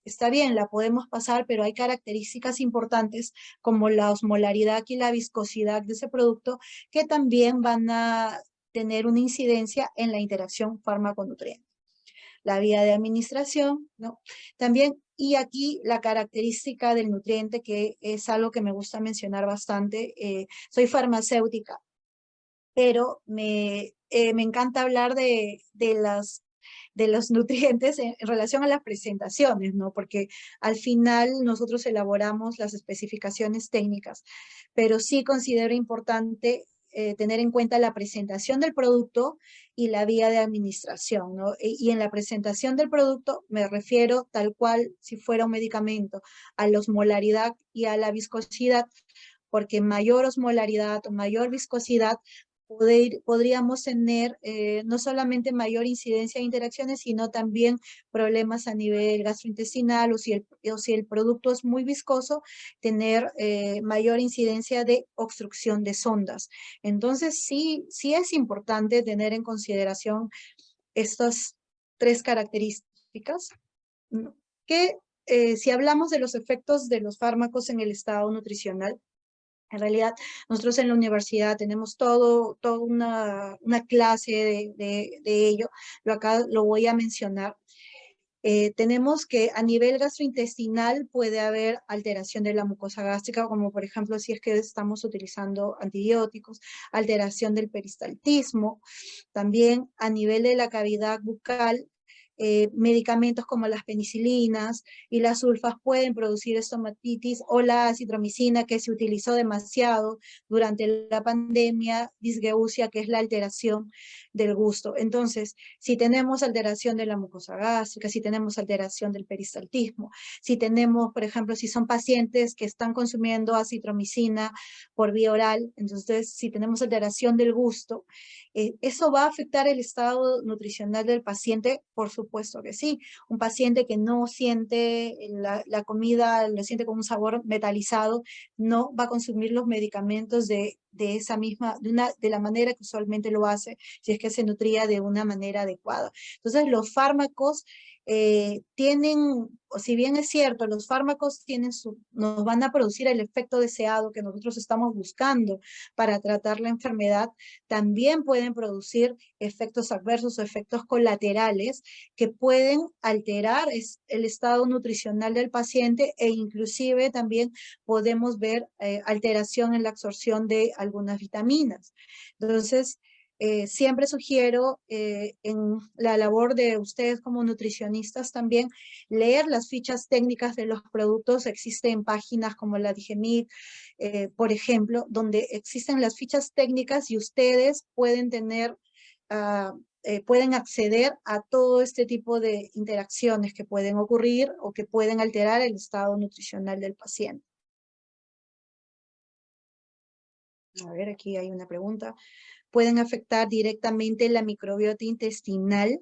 está bien, la podemos pasar, pero hay características importantes como la osmolaridad y la viscosidad de ese producto que también van a tener una incidencia en la interacción fármaco-nutriente. La vía de administración, ¿no? También, y aquí la característica del nutriente, que es algo que me gusta mencionar bastante. Soy farmacéutica, pero me encanta hablar de las de los nutrientes en relación a las presentaciones, ¿no? Porque al final nosotros elaboramos las especificaciones técnicas, pero sí considero importante tener en cuenta la presentación del producto y la vía de administración, ¿no? Y en la presentación del producto me refiero tal cual si fuera un medicamento, a la osmolaridad y a la viscosidad, porque mayor osmolaridad o mayor viscosidad podríamos tener no solamente mayor incidencia de interacciones, sino también problemas a nivel gastrointestinal, o si el producto es muy viscoso, tener mayor incidencia de obstrucción de sondas. Entonces, sí es importante tener en consideración estas tres características, ¿no? Que si hablamos de los efectos de los fármacos en el estado nutricional, en realidad, nosotros en la universidad tenemos toda una clase de ello. Acá lo voy a mencionar. Tenemos que a nivel gastrointestinal puede haber alteración de la mucosa gástrica, como por ejemplo si es que estamos utilizando antibióticos, alteración del peristaltismo. También a nivel de la cavidad bucal, medicamentos como las penicilinas y las sulfas pueden producir estomatitis, o la acitromicina, que se utilizó demasiado durante la pandemia, disgeusia, que es la alteración del gusto. Entonces, si tenemos alteración de la mucosa gástrica, si tenemos alteración del peristaltismo, si tenemos, por ejemplo, si son pacientes que están consumiendo acitromicina por vía oral, entonces si tenemos alteración del gusto, ¿eso va a afectar el estado nutricional del paciente? Por supuesto que sí. Un paciente que no siente la comida, lo siente con un sabor metalizado, no va a consumir los medicamentos de esa misma, de la manera que usualmente lo hace, si es que se nutría de una manera adecuada. Entonces, los fármacos tienen, o si bien es cierto, los fármacos nos van a producir el efecto deseado que nosotros estamos buscando para tratar la enfermedad, también pueden producir efectos adversos o efectos colaterales que pueden alterar el estado nutricional del paciente, e inclusive también podemos ver alteración en la absorción de algunas vitaminas. Entonces, siempre sugiero en la labor de ustedes como nutricionistas también leer las fichas técnicas de los productos. Existen páginas como la Digemit, por ejemplo, donde existen las fichas técnicas y ustedes pueden tener, pueden acceder a todo este tipo de interacciones que pueden ocurrir o que pueden alterar el estado nutricional del paciente. A ver, aquí hay una pregunta. ¿Pueden afectar directamente la microbiota intestinal?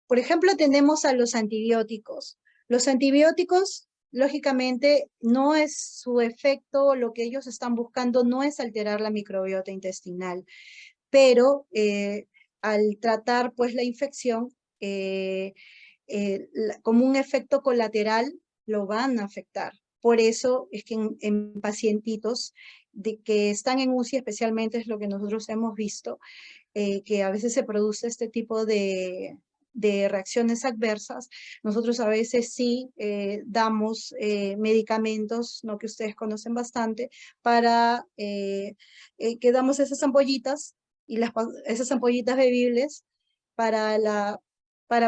Por ejemplo, tenemos a los antibióticos. Los antibióticos, lógicamente, no es su efecto, lo que ellos están buscando no es alterar la microbiota intestinal, pero al tratar pues la infección, como un efecto colateral, lo van a afectar. Por eso es que en pacientitos que están en UCI especialmente, es lo que nosotros hemos visto, que a veces se produce este tipo de reacciones adversas. Nosotros a veces sí damos medicamentos, ¿no?, que ustedes conocen bastante, para que damos esas ampollitas, y esas ampollitas bebibles para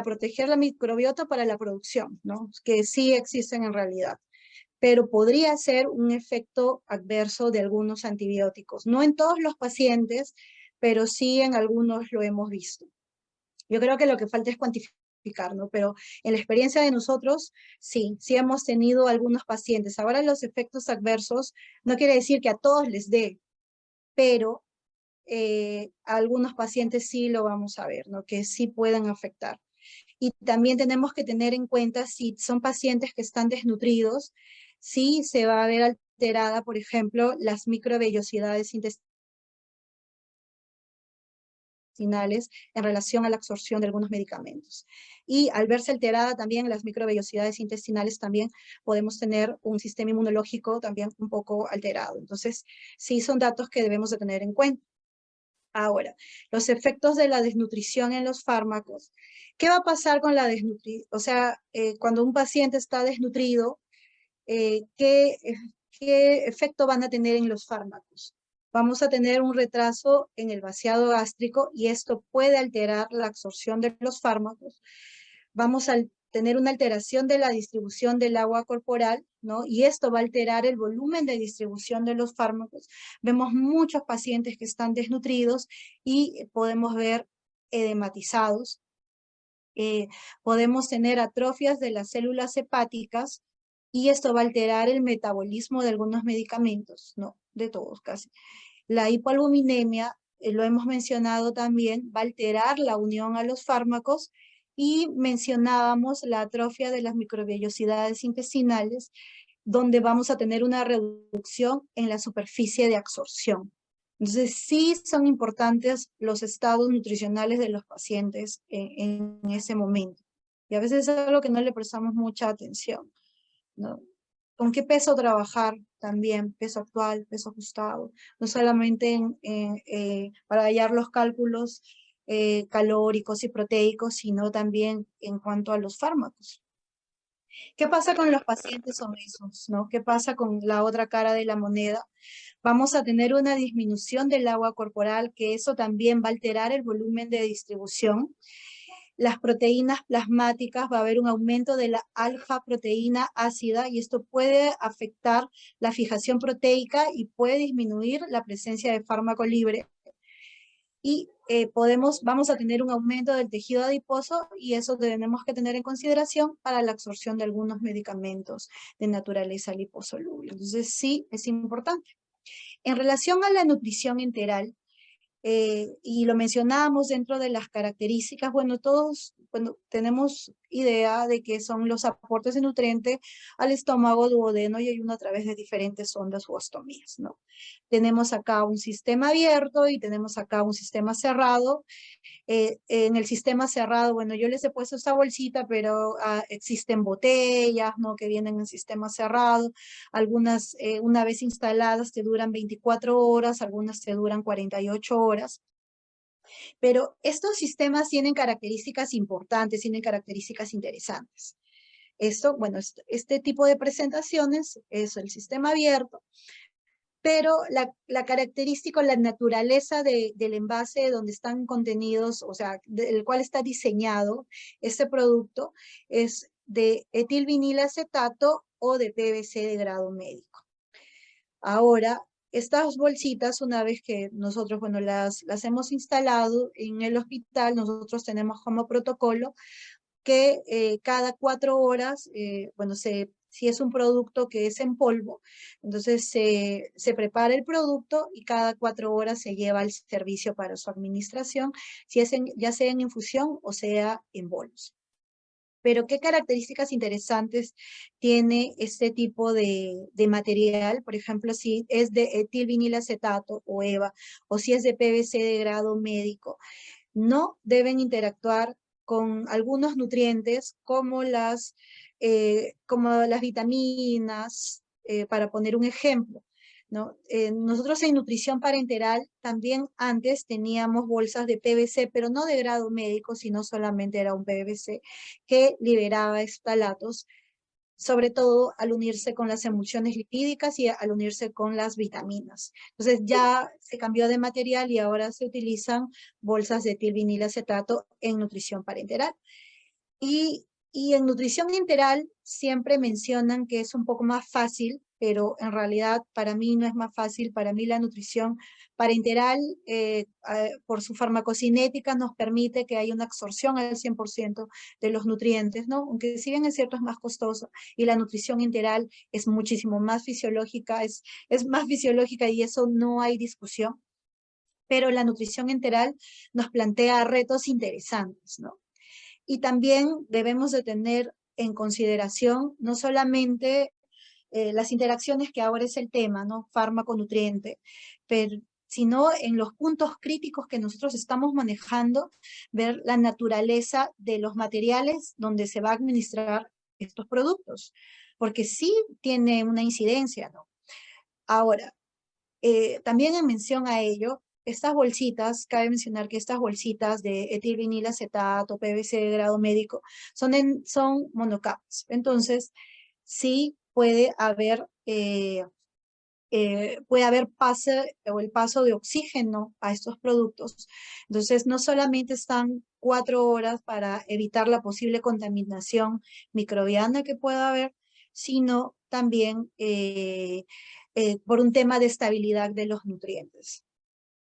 proteger la microbiota para la producción, ¿no?, que sí existen en realidad, pero podría ser un efecto adverso de algunos antibióticos. No en todos los pacientes, pero sí en algunos lo hemos visto. Yo creo que lo que falta es cuantificar, ¿no? Pero en la experiencia de nosotros, sí hemos tenido algunos pacientes. Ahora, los efectos adversos no quiere decir que a todos les dé, pero a algunos pacientes sí lo vamos a ver, ¿no?, que sí pueden afectar. Y también tenemos que tener en cuenta si son pacientes que están desnutridos, sí se va a ver alterada, por ejemplo, las microvellosidades intestinales en relación a la absorción de algunos medicamentos. Y al verse alterada también las microvellosidades intestinales, también podemos tener un sistema inmunológico también un poco alterado. Entonces, sí son datos que debemos de tener en cuenta. Ahora, los efectos de la desnutrición en los fármacos. ¿Qué va a pasar con la desnutrición? O sea, cuando un paciente está desnutrido, ¿qué efecto van a tener en los fármacos? vamos a tener un retraso en el vaciado gástrico y esto puede alterar la absorción de los fármacos. Vamos a tener una alteración de la distribución del agua corporal, ¿no? Y esto va a alterar el volumen de distribución de los fármacos. Vemos muchos pacientes que están desnutridos y podemos ver edematizados. Podemos tener atrofias de las células hepáticas y esto va a alterar el metabolismo de algunos medicamentos, no de todos casi. La hipoalbuminemia, lo hemos mencionado también, va a alterar la unión a los fármacos y mencionábamos la atrofia de las microvellosidades intestinales, donde vamos a tener una reducción en la superficie de absorción. Entonces, sí son importantes los estados nutricionales de los pacientes en ese momento. Y a veces es algo que no le prestamos mucha atención, ¿no? ¿Con qué peso trabajar también? Peso actual, peso ajustado. No solamente para hallar los cálculos calóricos y proteicos, sino también en cuanto a los fármacos. ¿Qué pasa con los pacientes obesos, no? ¿Qué pasa con la otra cara de la moneda? Vamos a tener una disminución del agua corporal, que eso también va a alterar el volumen de distribución. Las proteínas plasmáticas, va a haber un aumento de la alfa-proteína ácida y esto puede afectar la fijación proteica y puede disminuir la presencia de fármaco libre. Y vamos a tener un aumento del tejido adiposo y eso tenemos que tener en consideración para la absorción de algunos medicamentos de naturaleza liposoluble. Entonces sí, es importante. En relación a la nutrición enteral, y lo mencionábamos dentro de las características, bueno, todos tenemos idea de que son los aportes de nutrientes al estómago, duodeno y ayuno a través de diferentes ondas u ostomías, ¿no? Tenemos acá un sistema abierto y tenemos acá un sistema cerrado. En el sistema cerrado, bueno, yo les he puesto esta bolsita, pero existen botellas, ¿no? Que vienen en sistema cerrado. Algunas, una vez instaladas, te duran 24 horas, algunas te duran 48 horas. Pero estos sistemas tienen características importantes, tienen características interesantes. Esto, bueno, este tipo de presentaciones es el sistema abierto, pero la característica, la naturaleza del envase donde están contenidos, o sea, del cual está diseñado este producto, es de etilvinilacetato o de PVC de grado médico. Ahora, estas bolsitas, una vez que nosotros, bueno, las hemos instalado en el hospital, nosotros tenemos como protocolo que cada 4 horas, bueno, si es un producto que es en polvo, entonces se prepara el producto y cada 4 horas se lleva al servicio para su administración, si es ya sea en infusión o sea en bolos. Pero ¿qué características interesantes tiene este tipo de material? Por ejemplo, si es de etilvinilacetato o EVA, o si es de PVC de grado médico, no deben interactuar con algunos nutrientes como las vitaminas, para poner un ejemplo, ¿no? Nosotros en nutrición parenteral también antes teníamos bolsas de PVC, pero no de grado médico, sino solamente era un PVC que liberaba estalatos, sobre todo al unirse con las emulsiones lipídicas y al unirse con las vitaminas. Entonces ya se cambió de material y ahora se utilizan bolsas de etilvinilacetato en nutrición parenteral. Y en nutrición enteral siempre mencionan que es un poco más fácil, pero en realidad para mí no es más fácil. Para mí la nutrición parenteral, por su farmacocinética, nos permite que haya una absorción al 100% de los nutrientes, ¿no? Aunque si bien es cierto es más costoso, y la nutrición enteral es muchísimo más fisiológica, es más fisiológica y eso no hay discusión. Pero la nutrición enteral nos plantea retos interesantes, ¿no? Y también debemos de tener en consideración no solamente las interacciones que ahora es el tema, ¿no? Fármaco-nutriente, pero sino en los puntos críticos que nosotros estamos manejando, ver la naturaleza de los materiales donde se va a administrar estos productos, porque sí tiene una incidencia, ¿no? Ahora, también en mención a ello, estas bolsitas, cabe mencionar que estas bolsitas de etilvinilacetato, PVC de grado médico, son monocapas. Entonces, sí puede haber puede haber el paso de oxígeno a estos productos. Entonces, no solamente están 4 horas para evitar la posible contaminación microbiana que pueda haber, sino también por un tema de estabilidad de los nutrientes.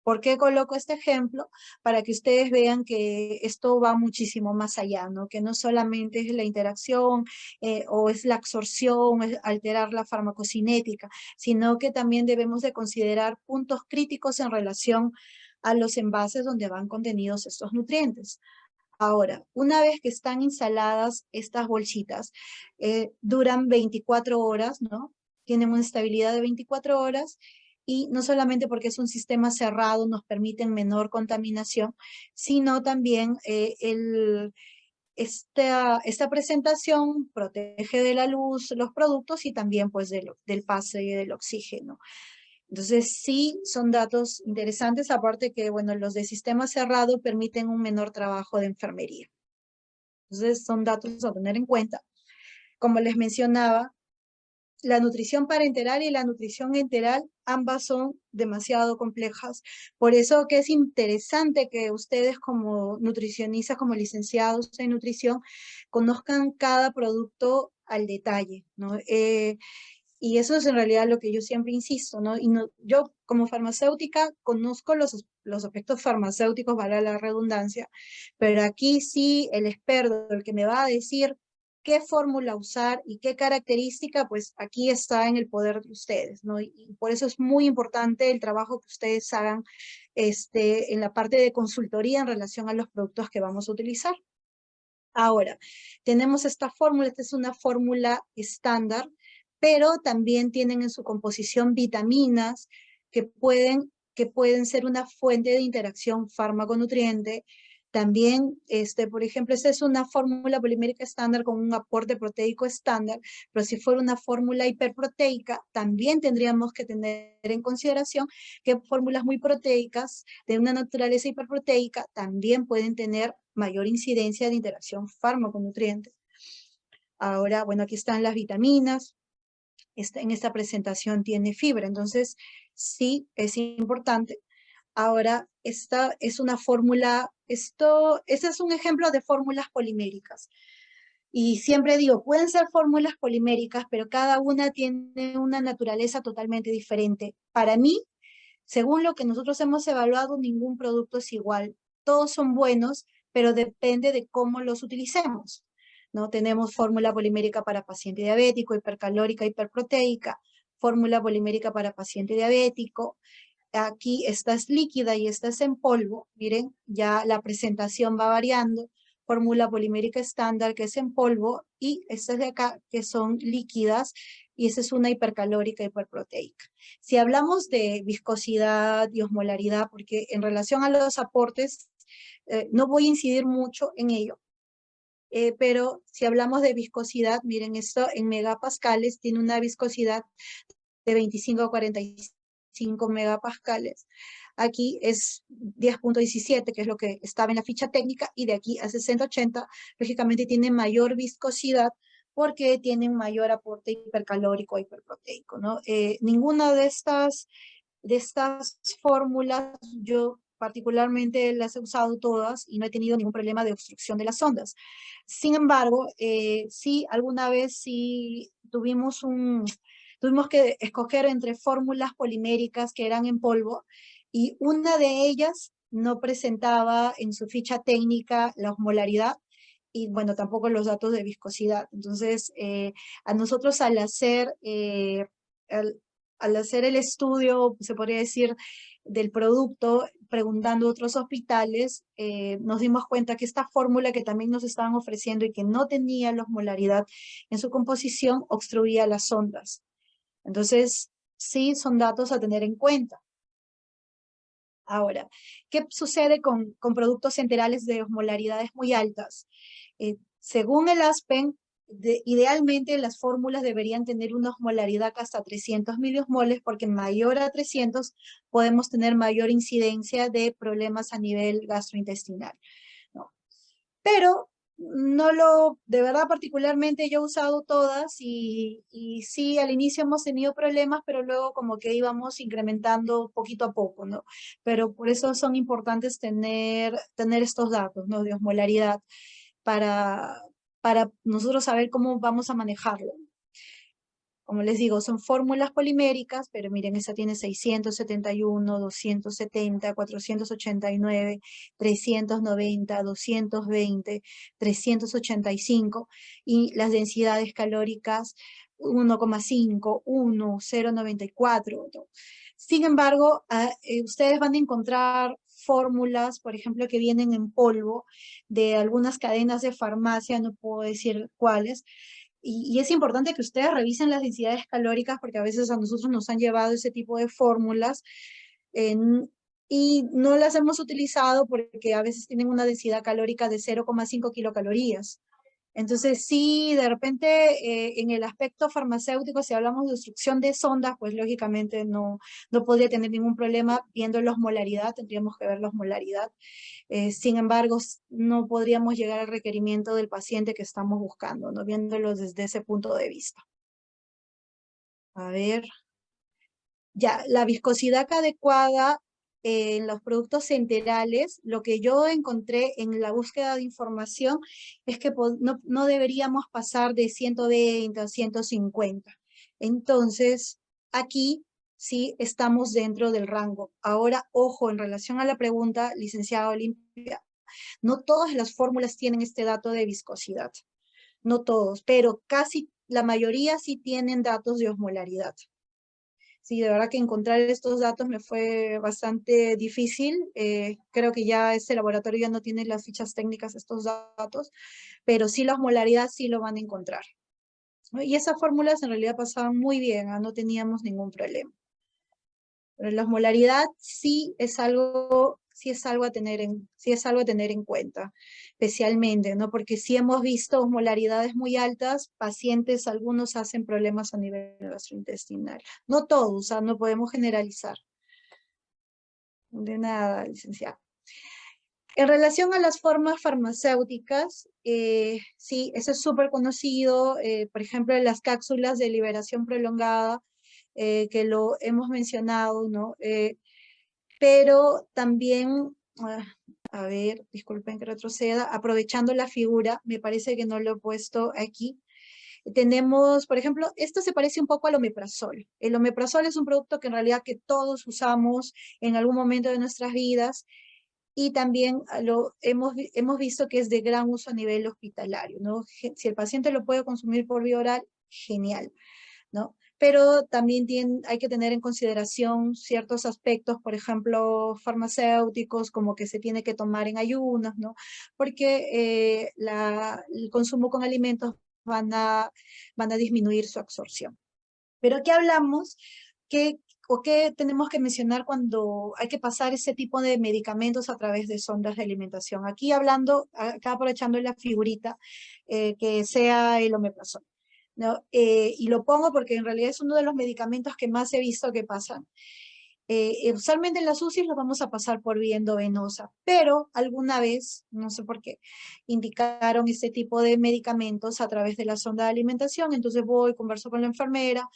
¿Por qué coloco este ejemplo? Para que ustedes vean que esto va muchísimo más allá, ¿no? Que no solamente es la interacción o es la absorción, es alterar la farmacocinética, sino que también debemos de considerar puntos críticos en relación a los envases donde van contenidos estos nutrientes. Ahora, una vez que están instaladas estas bolsitas, duran 24 horas, ¿no? Tienen una estabilidad de 24 horas y no solamente porque es un sistema cerrado nos permiten menor contaminación, sino también esta presentación protege de la luz los productos y también pues del pase del oxígeno. Entonces sí son datos interesantes, aparte que bueno, los de sistema cerrado permiten un menor trabajo de enfermería. Entonces son datos a tener en cuenta. Como les mencionaba, la nutrición parenteral y la nutrición enteral, ambas son demasiado complejas. Por eso que es interesante que ustedes como nutricionistas, como licenciados en nutrición, conozcan cada producto al detalle, ¿no? Y eso es en realidad lo que yo siempre insisto, ¿no? Y yo como farmacéutica conozco los aspectos farmacéuticos, para la redundancia, pero aquí sí el experto, el que me va a decir qué fórmula usar y qué característica, pues aquí está en el poder de ustedes, ¿no? Y por eso es muy importante el trabajo que ustedes hagan en la parte de consultoría en relación a los productos que vamos a utilizar. Ahora, tenemos esta fórmula, esta es una fórmula estándar, pero también tienen en su composición vitaminas que pueden ser una fuente de interacción fármaco-nutriente. También, por ejemplo, esta es una fórmula polimérica estándar con un aporte proteico estándar, pero si fuera una fórmula hiperproteica, también tendríamos que tener en consideración que fórmulas muy proteicas, de una naturaleza hiperproteica, también pueden tener mayor incidencia de interacción fármaco-nutriente. Ahora, bueno, aquí están las vitaminas. En esta presentación tiene fibra, entonces sí es importante. Ahora, esta es una fórmula, este es un ejemplo de fórmulas poliméricas. Y siempre digo, pueden ser fórmulas poliméricas, pero cada una tiene una naturaleza totalmente diferente. Para mí, según lo que nosotros hemos evaluado, ningún producto es igual. Todos son buenos, pero depende de cómo los utilicemos, ¿no? Tenemos fórmula polimérica para paciente diabético, hipercalórica, hiperproteica, fórmula polimérica para paciente diabético. Aquí esta es líquida y esta es en polvo. Miren, ya la presentación va variando. Fórmula polimérica estándar que es en polvo y estas de acá que son líquidas y esta es una hipercalórica hiperproteica. Si hablamos de viscosidad y osmolaridad, porque en relación a los aportes no voy a incidir mucho en ello, pero si hablamos de viscosidad, miren esto en megapascales tiene una viscosidad de 25 a 45 megapascales. Aquí es 10.17, que es lo que estaba en la ficha técnica, y de aquí a 60-80, lógicamente tiene mayor viscosidad porque tiene un mayor aporte hipercalórico e hiperproteico, ¿no? Ninguna de estas fórmulas yo particularmente las he usado todas y no he tenido ningún problema de obstrucción de las ondas. Sin embargo, sí, alguna vez sí tuvimos que escoger entre fórmulas poliméricas que eran en polvo y una de ellas no presentaba en su ficha técnica la osmolaridad y bueno, tampoco los datos de viscosidad. Entonces, a nosotros al hacer el estudio, se podría decir, del producto, preguntando a otros hospitales, nos dimos cuenta que esta fórmula que también nos estaban ofreciendo y que no tenía la osmolaridad en su composición, obstruía las ondas. Entonces, sí, son datos a tener en cuenta. Ahora, ¿qué sucede con productos enterales de osmolaridades muy altas? Según el ASPEN, idealmente las fórmulas deberían tener una osmolaridad hasta 300 miliosmoles, porque mayor a 300 podemos tener mayor incidencia de problemas a nivel gastrointestinal, ¿no? Pero de verdad particularmente yo he usado todas y sí, al inicio hemos tenido problemas, pero luego como que íbamos incrementando poquito a poco, ¿no? Pero por eso son importantes tener estos datos, ¿no? De osmolaridad para, para nosotros saber cómo vamos a manejarlo. Como les digo, son fórmulas poliméricas, pero miren, esta tiene 671, 270, 489, 390, 220, 385 y las densidades calóricas 1,5, 1, 0,94. ¿No? Sin embargo, ustedes van a encontrar fórmulas, por ejemplo, que vienen en polvo de algunas cadenas de farmacia, no puedo decir cuáles, y es importante que ustedes revisen las densidades calóricas porque a veces a nosotros nos han llevado ese tipo de fórmulas y no las hemos utilizado porque a veces tienen una densidad calórica de 0,5 kilocalorías. Entonces, sí, de repente, en el aspecto farmacéutico, si hablamos de destrucción de sondas, pues lógicamente no podría tener ningún problema viendo la osmolaridad, tendríamos que ver la osmolaridad. Sin embargo, no podríamos llegar al requerimiento del paciente que estamos buscando, ¿no? Viéndolo desde ese punto de vista. A ver, ya, la viscosidad adecuada en los productos enterales, lo que yo encontré en la búsqueda de información es que no deberíamos pasar de 120 a 150. Entonces, aquí sí estamos dentro del rango. Ahora, ojo, en relación a la pregunta, licenciada Olimpia, no todas las fórmulas tienen este dato de viscosidad. No todos, pero casi la mayoría sí tienen datos de osmolaridad. Sí, de verdad que encontrar estos datos me fue bastante difícil. Creo que ya este laboratorio ya no tiene las fichas técnicas de estos datos, pero sí la osmolaridad sí lo van a encontrar. ¿No? Y esas fórmulas en realidad pasaban muy bien, no teníamos ningún problema. Pero la osmolaridad sí es algo a tener en cuenta, especialmente, ¿no? Porque sí hemos visto osmolaridades muy altas, pacientes, algunos hacen problemas a nivel gastrointestinal. No todos, o sea, no podemos generalizar. De nada, licenciada. En relación a las formas farmacéuticas, sí, eso es súper conocido, por ejemplo, las cápsulas de liberación prolongada, que lo hemos mencionado, ¿no? Pero también, a ver, disculpen que retroceda, aprovechando la figura, me parece que no lo he puesto aquí. Tenemos, por ejemplo, esto se parece un poco al omeprazol. El omeprazol es un producto que en realidad que todos usamos en algún momento de nuestras vidas y también lo hemos visto que es de gran uso a nivel hospitalario, ¿no? Si el paciente lo puede consumir por vía oral, genial, ¿no? Pero también hay que tener en consideración ciertos aspectos, por ejemplo, farmacéuticos, como que se tiene que tomar en ayunas, ¿no? Porque el consumo con alimentos van a disminuir su absorción. Pero aquí hablamos o qué tenemos que mencionar cuando hay que pasar ese tipo de medicamentos a través de sondas de alimentación. Aquí hablando, acá aprovechando la figurita, que sea el omeprazol, ¿no? Y lo pongo porque en realidad es uno de los medicamentos que más he visto que pasan. Usualmente en las UCIs los vamos a pasar por vía endovenosa, pero alguna vez, no sé por qué, indicaron este tipo de medicamentos a través de la sonda de alimentación, entonces voy, converso con la enfermera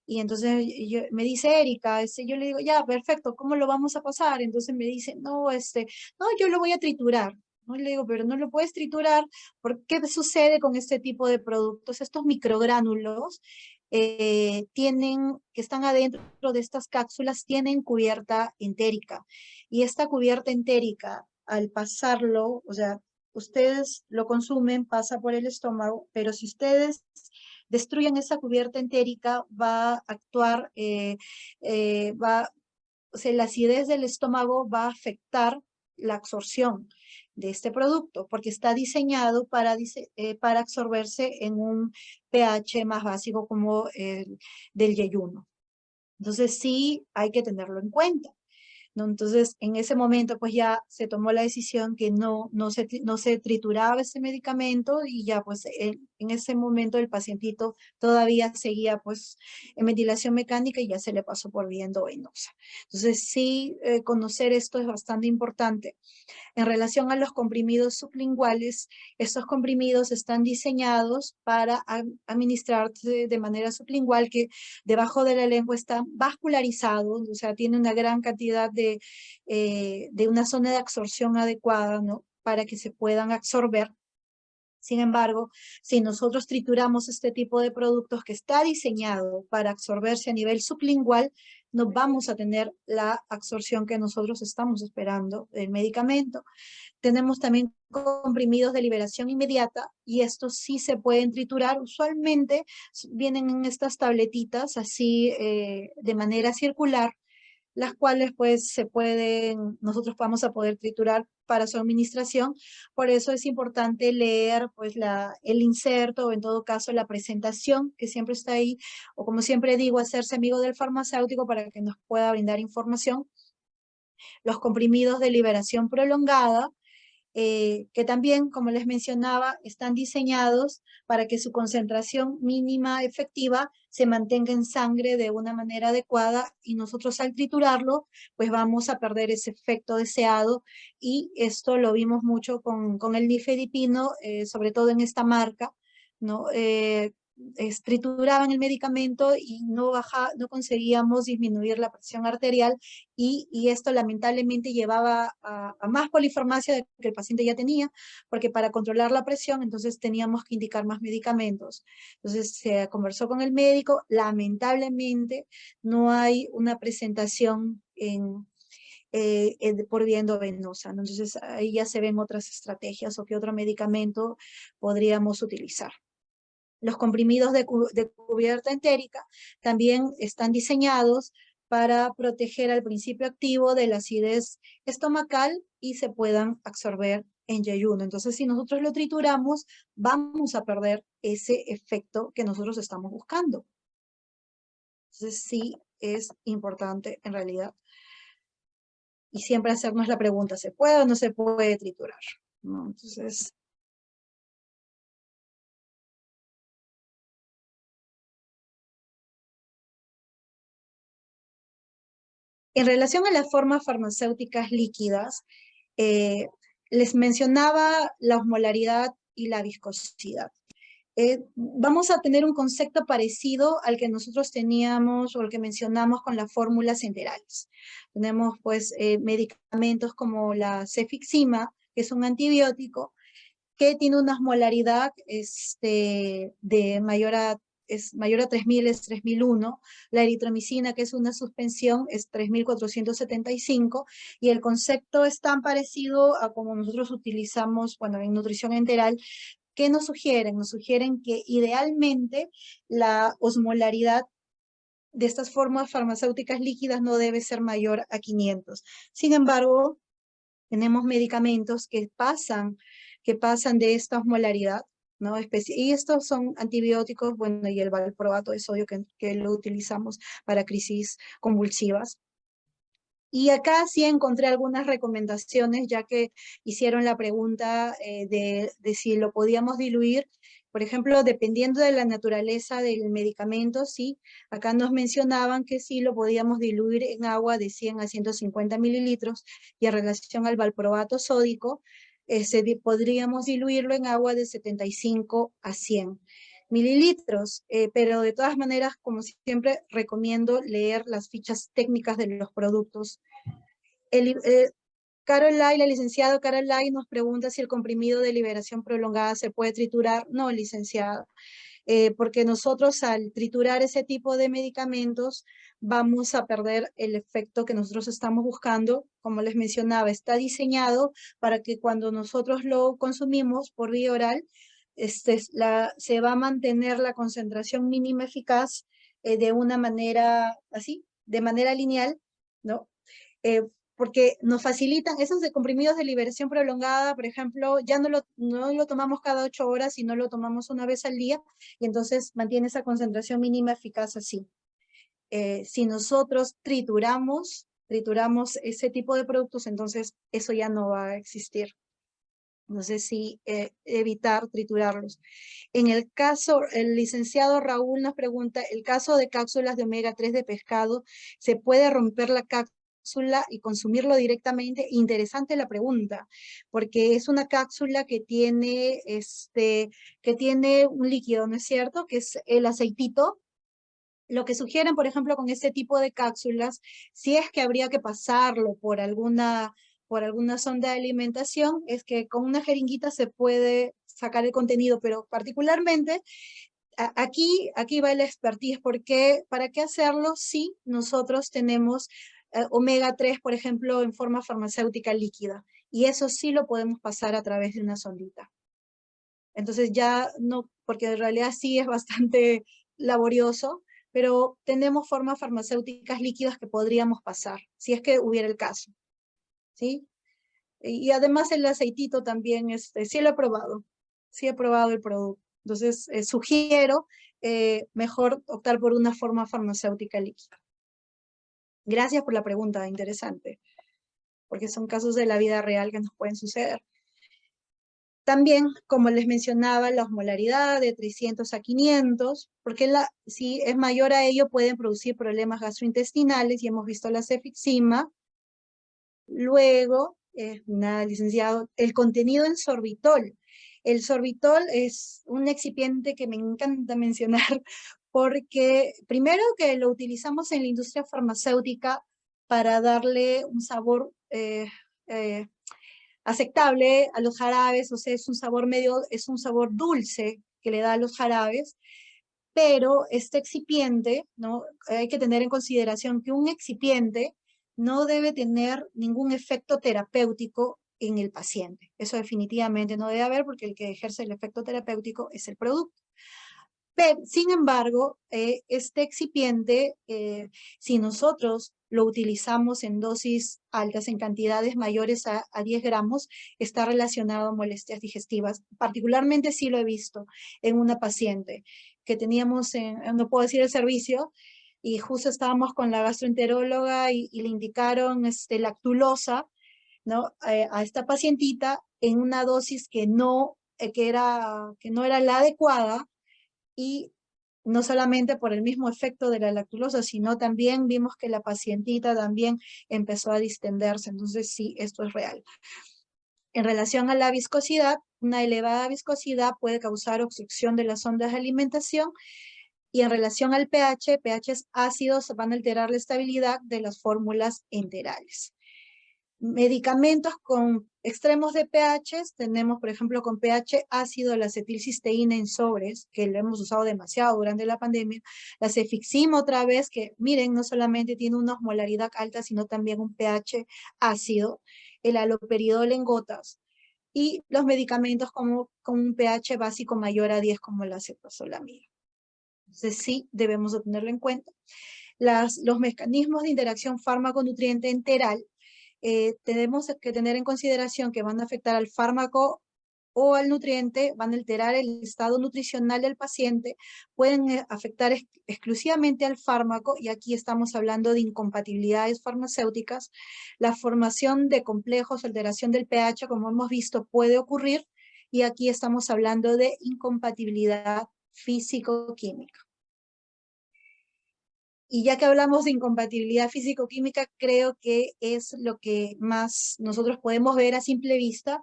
y entonces me dice Erika, yo le digo, ya, perfecto, ¿cómo lo vamos a pasar? Entonces me dice, no, no, yo lo voy a triturar. No le digo, pero no lo puedes triturar, ¿por qué sucede con este tipo de productos? Estos microgránulos que están adentro de estas cápsulas tienen cubierta entérica y esta cubierta entérica al pasarlo, o sea, ustedes lo consumen, pasa por el estómago, pero si ustedes destruyen esa cubierta entérica va a actuar, o sea, la acidez del estómago va a afectar la absorción de este producto, porque está diseñado para absorberse en un pH más básico como el del yeyuno. Entonces sí hay que tenerlo en cuenta. ¿no? Entonces, en ese momento, pues ya se tomó la decisión que no se trituraba ese medicamento y ya, pues en ese momento el pacientito todavía seguía, pues, en ventilación mecánica y ya se le pasó por vía endovenosa. Entonces, sí, conocer esto es bastante importante. En relación a los comprimidos sublinguales, estos comprimidos están diseñados para administrarse de manera sublingual, que debajo de la lengua está vascularizado, o sea, tiene una gran cantidad de una zona de absorción adecuada, ¿no? Para que se puedan absorber. Sin embargo, si nosotros trituramos este tipo de productos que está diseñado para absorberse a nivel sublingual, no vamos a tener la absorción que nosotros estamos esperando del medicamento. Tenemos también comprimidos de liberación inmediata y estos sí se pueden triturar. Usualmente vienen en estas tabletitas así de manera circular, las cuales pues nosotros vamos a poder triturar para su administración. Por eso es importante leer pues el inserto o en todo caso la presentación que siempre está ahí, o como siempre digo, hacerse amigo del farmacéutico para que nos pueda brindar información. Los comprimidos de liberación prolongada, que también, como les mencionaba, están diseñados para que su concentración mínima efectiva se mantenga en sangre de una manera adecuada y nosotros al triturarlo, pues vamos a perder ese efecto deseado y esto lo vimos mucho con el nifedipino, sobre todo en esta marca, ¿no? Trituraban el medicamento y no conseguíamos disminuir la presión arterial y esto lamentablemente llevaba a más polifarmacia de que el paciente ya tenía, porque para controlar la presión entonces teníamos que indicar más medicamentos. Entonces se conversó con el médico, lamentablemente no hay una presentación por vía endovenosa, ¿no? Entonces ahí ya se ven otras estrategias o qué otro medicamento podríamos utilizar. Los comprimidos de cubierta entérica también están diseñados para proteger al principio activo de la acidez estomacal y se puedan absorber en yeyuno. Entonces, si nosotros lo trituramos, vamos a perder ese efecto que nosotros estamos buscando. Entonces, sí es importante en realidad. Y siempre hacernos la pregunta, ¿se puede o no se puede triturar? ¿No? Entonces, en relación a las formas farmacéuticas líquidas, eh, les mencionaba la osmolaridad y la viscosidad. Vamos a tener un concepto parecido al que nosotros teníamos o al que mencionamos con las fórmulas enterales. Tenemos pues medicamentos como la cefixima, que es un antibiótico, que tiene una osmolaridad de mayor a 3.000, es 3.001. La eritromicina, que es una suspensión, es 3.475. Y el concepto es tan parecido a como nosotros utilizamos, bueno, en nutrición enteral. ¿Qué nos sugieren? Nos sugieren que idealmente la osmolaridad de estas formas farmacéuticas líquidas no debe ser mayor a 500. Sin embargo, tenemos medicamentos que pasan de esta osmolaridad, ¿no? Y estos son antibióticos, bueno, y el valproato de sodio que lo utilizamos para crisis convulsivas. Y acá sí encontré algunas recomendaciones, ya que hicieron la pregunta de si lo podíamos diluir. Por ejemplo, dependiendo de la naturaleza del medicamento, sí, acá nos mencionaban que sí lo podíamos diluir en agua de 100 a 150 mililitros y en relación al valproato sódico, podríamos diluirlo en agua de 75 a 100 mililitros, pero de todas maneras, como siempre, recomiendo leer las fichas técnicas de los productos. La licenciada Carol Lai nos pregunta si el comprimido de liberación prolongada se puede triturar. No, licenciada, porque nosotros al triturar ese tipo de medicamentos vamos a perder el efecto que nosotros estamos buscando. Como les mencionaba, está diseñado para que cuando nosotros lo consumimos por vía oral, se va a mantener la concentración mínima eficaz de una manera así, de manera lineal, ¿no? Porque nos facilitan esos de comprimidos de liberación prolongada, por ejemplo, ya no lo tomamos cada 8 horas, sino lo tomamos una vez al día, y entonces mantiene esa concentración mínima eficaz así. Si nosotros trituramos trituramos ese tipo de productos, entonces eso ya no va a existir. No sé si evitar triturarlos. En el caso, el licenciado Raúl nos pregunta, el caso de cápsulas de omega 3 de pescado, ¿se puede romper la cápsula y consumirlo directamente? Interesante la pregunta, porque es una cápsula que tiene un líquido, ¿no es cierto? Que es el aceitito. Lo que sugieren, por ejemplo, con este tipo de cápsulas, si es que habría que pasarlo por alguna sonda de alimentación, es que con una jeringuita se puede sacar el contenido, pero particularmente aquí va la expertise, porque ¿para qué hacerlo si nosotros tenemos omega 3, por ejemplo, en forma farmacéutica líquida? Y eso sí lo podemos pasar a través de una sondita. Entonces ya no, porque en realidad sí es bastante laborioso, pero tenemos formas farmacéuticas líquidas que podríamos pasar, si es que hubiera el caso, ¿sí? Y además el aceitito también, sí lo he probado, sí he probado el producto. Entonces sugiero mejor optar por una forma farmacéutica líquida. Gracias por la pregunta, interesante, porque son casos de la vida real que nos pueden suceder. También, como les mencionaba, la osmolaridad de 300 a 500, porque si es mayor a ello pueden producir problemas gastrointestinales, y hemos visto la cefixima. Luego, licenciado, el contenido en sorbitol. El sorbitol es un excipiente que me encanta mencionar, porque primero que lo utilizamos en la industria farmacéutica para darle un sabor aceptable a los jarabes, o sea, es un sabor dulce que le da a los jarabes, pero este excipiente, ¿no? Hay que tener en consideración que un excipiente no debe tener ningún efecto terapéutico en el paciente. Eso definitivamente no debe haber, porque el que ejerce el efecto terapéutico es el producto. Pero, sin embargo, este excipiente, si nosotros lo utilizamos en dosis altas, en cantidades mayores a 10 gramos, está relacionado a molestias digestivas. Particularmente sí lo he visto en una paciente que teníamos, no puedo decir el servicio, y justo estábamos con la gastroenteróloga y le indicaron lactulosa, ¿no? A esta pacientita en una dosis que no era la adecuada, y no solamente por el mismo efecto de la lactulosa, sino también vimos que la pacientita también empezó a distenderse. Entonces sí, esto es real. En relación a la viscosidad, una elevada viscosidad puede causar obstrucción de las sondas de alimentación, y en relación al pH, pHs ácidos van a alterar la estabilidad de las fórmulas enterales. Medicamentos con extremos de pH, tenemos por ejemplo con pH ácido la acetilcisteína en sobres, que lo hemos usado demasiado durante la pandemia, la cefixima otra vez, que miren, no solamente tiene una osmolaridad alta, sino también un pH ácido, el haloperidol en gotas, y los medicamentos con un pH básico mayor a 10 como la ceftosolamida. Entonces sí, debemos de tenerlo en cuenta. Los mecanismos de interacción fármaco-nutriente enteral, tenemos que tener en consideración que van a afectar al fármaco o al nutriente, van a alterar el estado nutricional del paciente, pueden afectar exclusivamente al fármaco, y aquí estamos hablando de incompatibilidades farmacéuticas. La formación de complejos, alteración del pH, como hemos visto, puede ocurrir, y aquí estamos hablando de incompatibilidad físico-química. Y ya que hablamos de incompatibilidad físico-química, creo que es lo que más nosotros podemos ver a simple vista,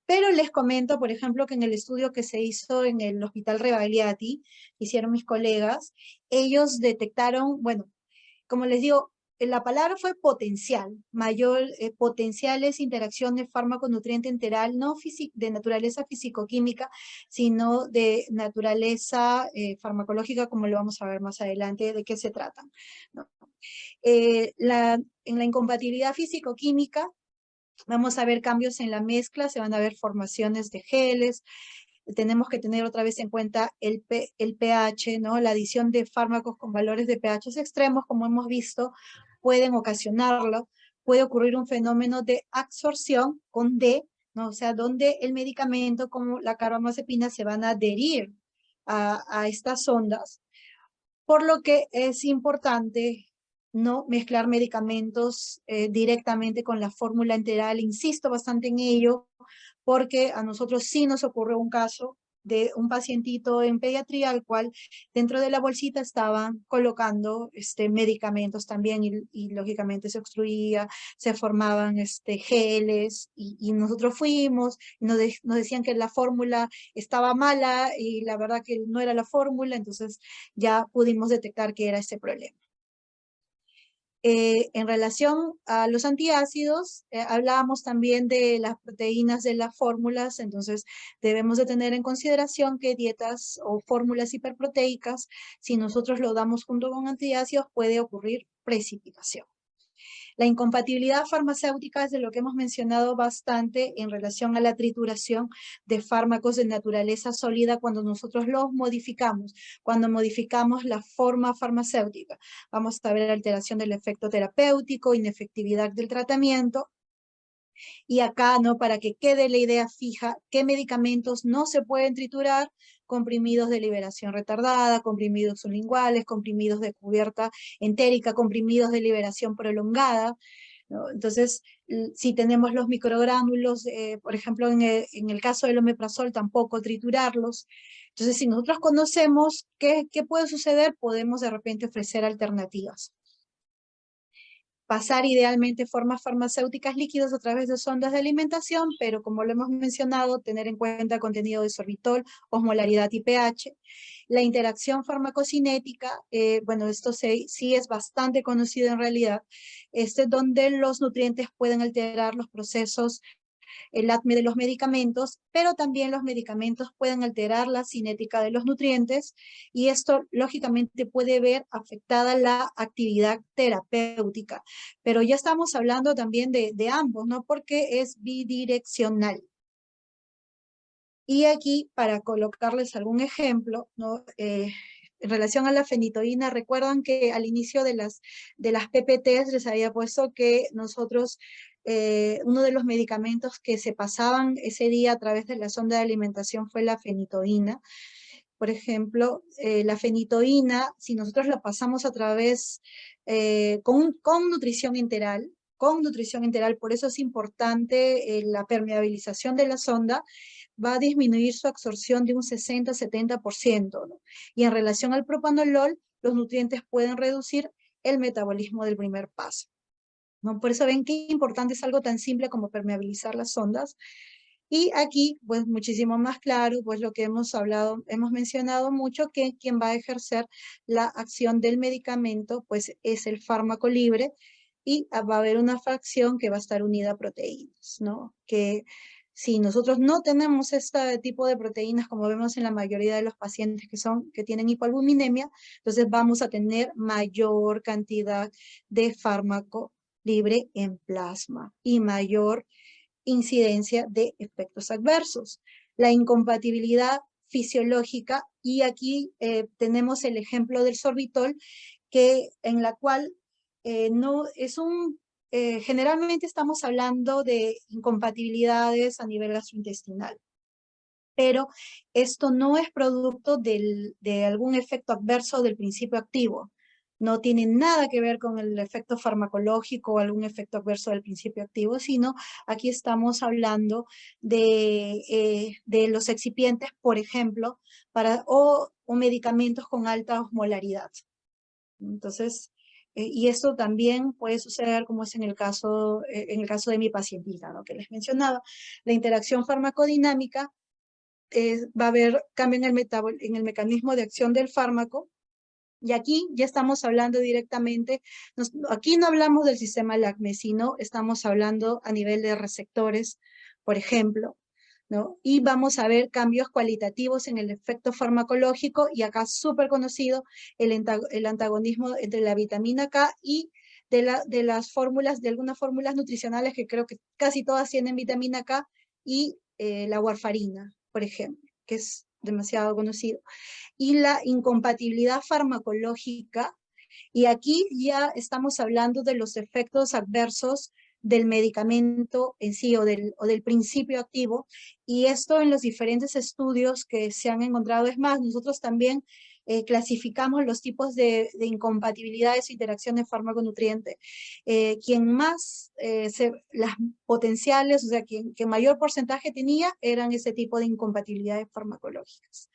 pero les comento, por ejemplo, que en el estudio que se hizo en el Hospital Rebagliati, hicieron mis colegas, ellos detectaron, bueno, como les digo, la palabra fue potencial, potenciales interacciones fármaco-nutriente enteral, no de naturaleza físico-química, sino de naturaleza farmacológica, como lo vamos a ver más adelante, de qué se trata, ¿no? En la incompatibilidad físico-química, vamos a ver cambios en la mezcla, se van a ver formaciones de geles. Tenemos que tener otra vez en cuenta el pH, ¿no? La adición de fármacos con valores de pH extremos, como hemos visto, pueden ocasionarlo. Puede ocurrir un fenómeno de absorción con D, ¿no? O sea, donde el medicamento como la carbamazepina se van a adherir a estas ondas. Por lo que es importante no mezclar medicamentos directamente con la fórmula enteral. Insisto bastante en ello, porque a nosotros sí nos ocurrió un caso de un pacientito en pediatría al cual dentro de la bolsita estaban colocando medicamentos también y lógicamente se obstruía, se formaban geles y nosotros fuimos, nos decían que la fórmula estaba mala y la verdad que no era la fórmula, entonces ya pudimos detectar que era ese problema. En relación a los antiácidos, hablábamos también de las proteínas de las fórmulas, entonces debemos de tener en consideración que dietas o fórmulas hiperproteicas, si nosotros lo damos junto con antiácidos, puede ocurrir precipitación. La incompatibilidad farmacéutica es de lo que hemos mencionado bastante en relación a la trituración de fármacos de naturaleza sólida cuando nosotros los modificamos, cuando modificamos la forma farmacéutica. Vamos a ver alteración del efecto terapéutico, inefectividad del tratamiento. Y acá, ¿no? Para que quede la idea fija, ¿qué medicamentos no se pueden triturar? Comprimidos de liberación retardada, comprimidos sublinguales, comprimidos de cubierta entérica, comprimidos de liberación prolongada, ¿no? Entonces, si tenemos los microgránulos, por ejemplo, en el caso del omeprazol, tampoco triturarlos. Entonces, si nosotros conocemos qué puede suceder, podemos de repente ofrecer alternativas. Pasar idealmente formas farmacéuticas líquidas a través de sondas de alimentación, pero como lo hemos mencionado, tener en cuenta el contenido de sorbitol, osmolaridad y pH. La interacción farmacocinética, bueno, esto sí es bastante conocido en realidad, donde los nutrientes pueden alterar los procesos el ADME de los medicamentos, pero también los medicamentos pueden alterar la cinética de los nutrientes y esto lógicamente puede ver afectada la actividad terapéutica. Pero ya estamos hablando también de ambos, ¿no? Porque es bidireccional. Y aquí, para colocarles algún ejemplo, ¿no? En relación a la fenitoína, recuerdan que al inicio de las PPTs les había puesto que nosotros, uno de los medicamentos que se pasaban ese día a través de la sonda de alimentación fue la fenitoína. Por ejemplo, la fenitoína, si nosotros la pasamos a través con nutrición enteral, por eso es importante la permeabilización de la sonda, va a disminuir su absorción de un 60-70%, ¿no? Y en relación al propanolol, los nutrientes pueden reducir el metabolismo del primer paso, ¿no? Por eso ven qué importante es algo tan simple como permeabilizar las sondas. Y aquí, pues muchísimo más claro, pues lo que hemos hablado, hemos mencionado mucho, que quien va a ejercer la acción del medicamento, pues es el fármaco libre, y va a haber una fracción que va a estar unida a proteínas, ¿no? Que si nosotros no tenemos este tipo de proteínas, como vemos en la mayoría de los pacientes que tienen hipoalbuminemia, entonces vamos a tener mayor cantidad de fármaco libre en plasma y mayor incidencia de efectos adversos. La incompatibilidad fisiológica, y aquí tenemos el ejemplo del sorbitol, en la cual no es generalmente estamos hablando de incompatibilidades a nivel gastrointestinal, pero esto no es producto de algún efecto adverso del principio activo. No tiene nada que ver con el efecto farmacológico o algún efecto adverso del principio activo, sino aquí estamos hablando de los excipientes, por ejemplo, o medicamentos con alta osmolaridad. Entonces, y esto también puede suceder como es en el caso de mi pacientita, ¿no? Que les mencionaba. La interacción farmacodinámica, va a haber cambio en el mecanismo de acción del fármaco, y aquí ya estamos hablando directamente, aquí no hablamos del sistema LACME, sino estamos hablando a nivel de receptores, por ejemplo, ¿no? Y vamos a ver cambios cualitativos en el efecto farmacológico, y acá súper conocido el antagonismo entre la vitamina K y de las fórmulas, de algunas fórmulas nutricionales que creo que casi todas tienen vitamina K, y la warfarina, por ejemplo, que es demasiado conocido. Y la incompatibilidad farmacológica, y aquí ya estamos hablando de los efectos adversos del medicamento en sí o del principio activo, y esto en los diferentes estudios que se han encontrado. Es más, nosotros también clasificamos los tipos de incompatibilidades o interacciones fármaco-nutriente. Quien más, las potenciales, o sea, que mayor porcentaje tenía, eran ese tipo de incompatibilidades farmacológicas,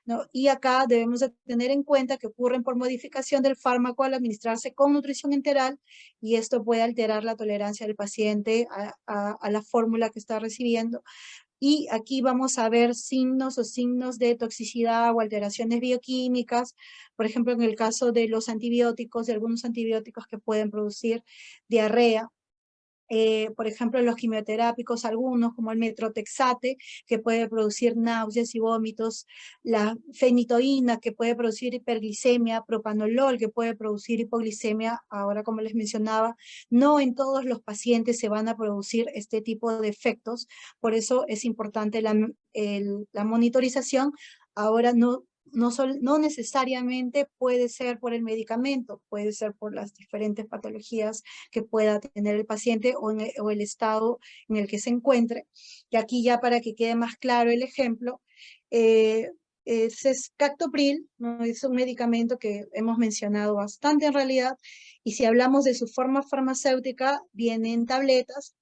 ¿no? Y acá debemos de tener en cuenta que ocurren por modificación del fármaco al administrarse con nutrición enteral, y esto puede alterar la tolerancia del paciente a la fórmula que está recibiendo. Y aquí vamos a ver signos de toxicidad o alteraciones bioquímicas, por ejemplo, en el caso de los antibióticos, de algunos antibióticos que pueden producir diarrea. Por ejemplo, los quimioterápicos, algunos como el metrotexate, que puede producir náuseas y vómitos, la fenitoína, que puede producir hiperglicemia, propanolol, que puede producir hipoglicemia. Ahora, como les mencionaba, no en todos los pacientes se van a producir este tipo de efectos, por eso es importante la monitorización. Ahora no necesariamente puede ser por el medicamento, puede ser por las diferentes patologías que pueda tener el paciente o el estado en el que se encuentre. Y aquí ya para que quede más claro el ejemplo, es Captopril, ¿no? Es un medicamento que hemos mencionado bastante en realidad, y si hablamos de su forma farmacéutica, viene en tabletas.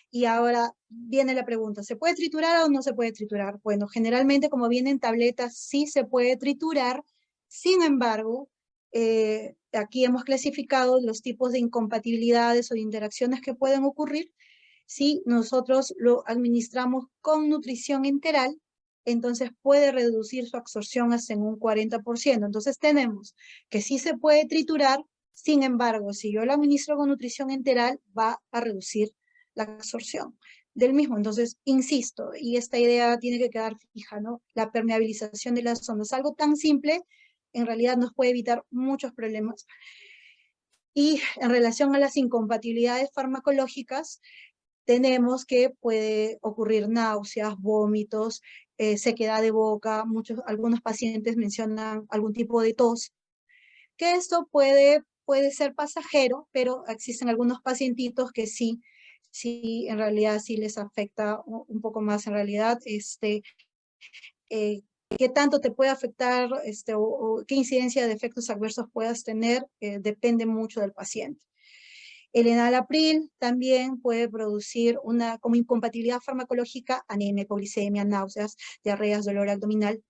Y ahora viene la pregunta, ¿se puede triturar o no se puede triturar? Bueno, generalmente como vienen tabletas sí se puede triturar. Sin embargo, aquí hemos clasificado los tipos de incompatibilidades o de interacciones que pueden ocurrir. Si nosotros lo administramos con nutrición enteral, entonces puede reducir su absorción hasta en un 40%. Entonces tenemos que sí se puede triturar, sin embargo, si yo lo administro con nutrición enteral, va a reducir la absorción del mismo. Entonces, insisto, y esta idea tiene que quedar fija, ¿no? La permeabilización de las ondas, algo tan simple, en realidad nos puede evitar muchos problemas. Y en relación a las incompatibilidades farmacológicas, tenemos que puede ocurrir náuseas, vómitos, sequedad de boca, algunos pacientes mencionan algún tipo de tos, que esto puede ser pasajero, pero existen algunos pacientitos que sí, en realidad sí les afecta un poco más en realidad, qué tanto te puede afectar, o qué incidencia de efectos adversos puedas tener, depende mucho del paciente. El enalapril también puede producir como incompatibilidad farmacológica anemia, hipoglicemia, náuseas, diarreas, dolor abdominal.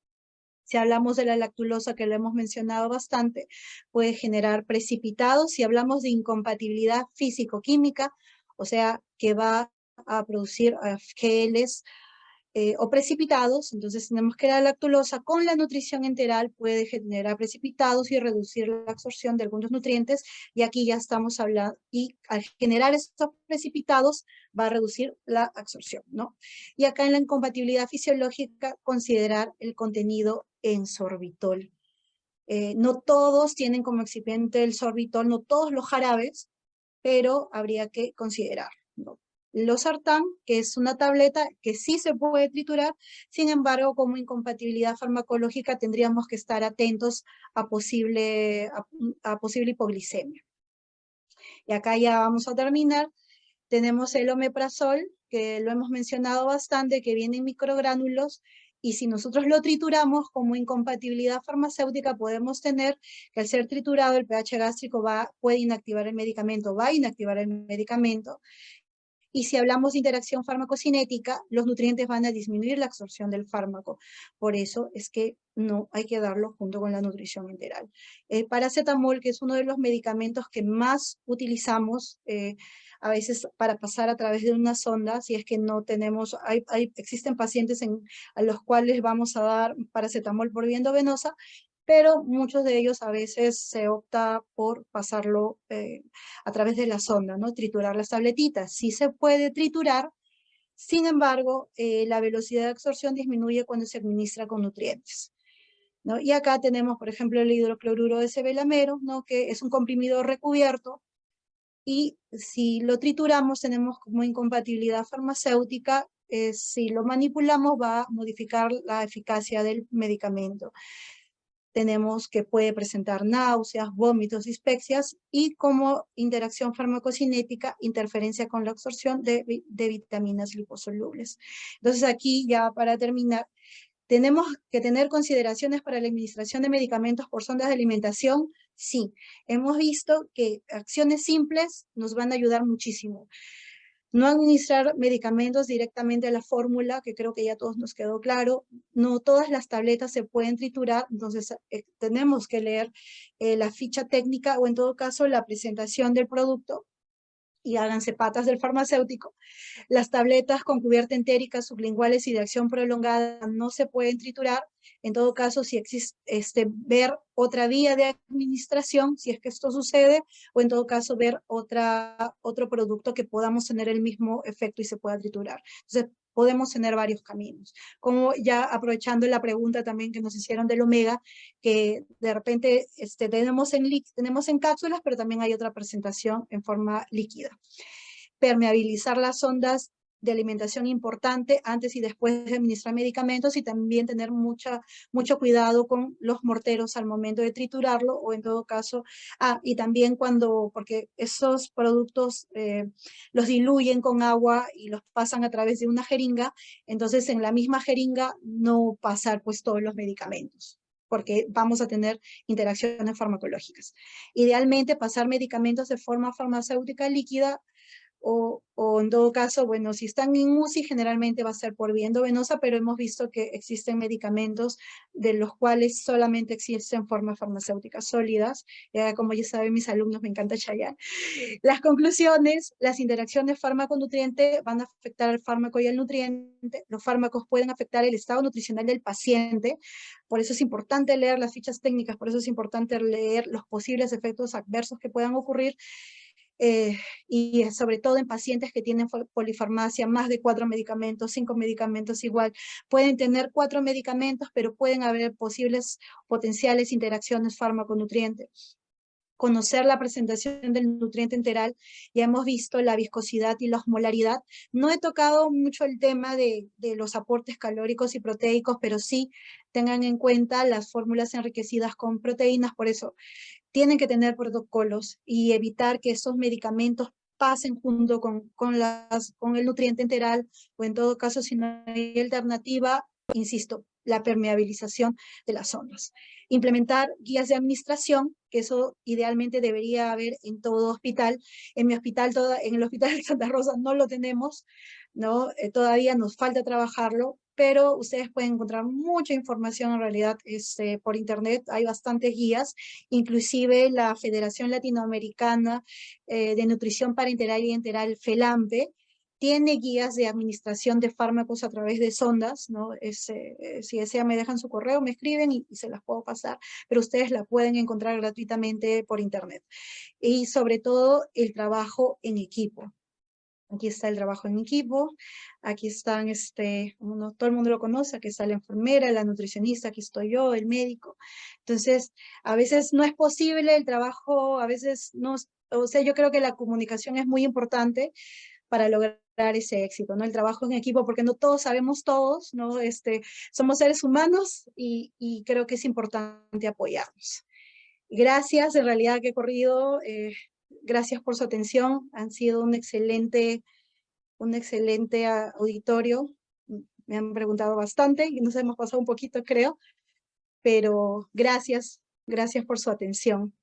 Si hablamos de la lactulosa, que lo hemos mencionado bastante, puede generar precipitados. Si hablamos de incompatibilidad físico-química, o sea, que va a producir geles o precipitados, entonces tenemos que la lactulosa con la nutrición enteral puede generar precipitados y reducir la absorción de algunos nutrientes, y aquí ya estamos hablando, y al generar estos precipitados va a reducir la absorción, ¿no? Y acá en la incompatibilidad fisiológica, considerar el contenido en sorbitol. No todos tienen como excipiente el sorbitol, no todos los jarabes, pero habría que considerar, ¿no? Losartán, que es una tableta que sí se puede triturar, sin embargo, como incompatibilidad farmacológica tendríamos que estar atentos a posible hipoglicemia. Y acá ya vamos a terminar. Tenemos el omeprazol, que lo hemos mencionado bastante, que viene en microgránulos, y si nosotros lo trituramos como incompatibilidad farmacéutica, podemos tener que al ser triturado el pH gástrico puede inactivar el medicamento, va a inactivar el medicamento. Y si hablamos de interacción farmacocinética, los nutrientes van a disminuir la absorción del fármaco. Por eso es que no hay que darlo junto con la nutrición enteral. El paracetamol, que es uno de los medicamentos que más utilizamos, a veces para pasar a través de una sonda, si es que no tenemos, existen pacientes a los cuales vamos a dar paracetamol por vía endovenosa, pero muchos de ellos a veces se opta por pasarlo a través de la sonda, ¿no? Triturar las tabletitas. Sí se puede triturar, sin embargo, la velocidad de absorción disminuye cuando se administra con nutrientes, ¿no? Y acá tenemos, por ejemplo, el hidrocloruro de cebelamero, ¿no? Que es un comprimido recubierto, y si lo trituramos tenemos como incompatibilidad farmacéutica. Si lo manipulamos va a modificar la eficacia del medicamento. Tenemos que puede presentar náuseas, vómitos, dispepsias, y como interacción farmacocinética, interferencia con la absorción de vitaminas liposolubles. Entonces aquí ya para terminar, ¿Tenemos que tener consideraciones para la administración de medicamentos por sondas de alimentación? Sí, hemos visto que acciones simples nos van a ayudar muchísimo. No administrar medicamentos directamente a la fórmula, que creo que ya a todos nos quedó claro. No todas las tabletas se pueden triturar, entonces tenemos que leer la ficha técnica o en todo caso la presentación del producto y háganse patas del farmacéutico. Las tabletas con cubierta entérica, sublinguales y de acción prolongada no se pueden triturar. En todo caso, si existe, ver otra vía de administración, si es que esto sucede, o en todo caso ver otro producto que podamos tener el mismo efecto y se pueda triturar. Entonces, podemos tener varios caminos. Como ya aprovechando la pregunta también que nos hicieron del omega, que de repente tenemos en cápsulas, pero también hay otra presentación en forma líquida. Permeabilizar las sondas de alimentación importante antes y después de administrar medicamentos y también tener mucho cuidado con los morteros al momento de triturarlo o en todo caso, y también porque esos productos los diluyen con agua y los pasan a través de una jeringa, entonces en la misma jeringa no pasar pues todos los medicamentos, porque vamos a tener interacciones farmacológicas. Idealmente pasar medicamentos de forma farmacéutica líquida o en todo caso, bueno, si están en UCI generalmente va a ser por vía endovenosa, pero hemos visto que existen medicamentos de los cuales solamente existen formas farmacéuticas sólidas. Como ya saben mis alumnos, me encanta Chayanne. Las conclusiones: las interacciones fármaco-nutriente van a afectar al fármaco y al nutriente. Los fármacos pueden afectar el estado nutricional del paciente. Por eso es importante leer las fichas técnicas, por eso es importante leer los posibles efectos adversos que puedan ocurrir. Y sobre todo en pacientes que tienen polifarmacia, más de 4 medicamentos, 5 medicamentos igual. Pueden tener 4 medicamentos, pero pueden haber posibles potenciales interacciones fármaco-nutriente. Conocer la presentación del nutriente enteral, ya hemos visto la viscosidad y la osmolaridad. No he tocado mucho el tema de los aportes calóricos y proteicos, pero sí tengan en cuenta las fórmulas enriquecidas con proteínas, por eso tienen que tener protocolos y evitar que esos medicamentos pasen junto con el nutriente enteral, o en todo caso, si no hay alternativa, insisto, la permeabilización de las zonas. Implementar guías de administración, que eso idealmente debería haber en todo hospital. En mi hospital, en el Hospital de Santa Rosa no lo tenemos, ¿no? Todavía nos falta trabajarlo, pero ustedes pueden encontrar mucha información en realidad por internet. Hay bastantes guías, inclusive la Federación Latinoamericana de Nutrición Parenteral y Enteral, FELAMPE, tiene guías de administración de fármacos a través de sondas, ¿no? Si desean me dejan su correo, me escriben y se las puedo pasar, pero ustedes la pueden encontrar gratuitamente por internet. Y sobre todo el trabajo en equipo. Aquí está el trabajo en equipo, aquí están, todo el mundo lo conoce, aquí está la enfermera, la nutricionista, aquí estoy yo, el médico. Entonces, a veces no es posible el trabajo, a veces no, o sea, yo creo que la comunicación es muy importante para lograr ese éxito, ¿no? El trabajo en equipo, porque no todos sabemos todos, ¿no? Somos seres humanos y creo que es importante apoyarnos. Gracias, en realidad que he corrido, gracias por su atención, han sido un excelente auditorio, me han preguntado bastante y nos hemos pasado un poquito creo, pero gracias por su atención.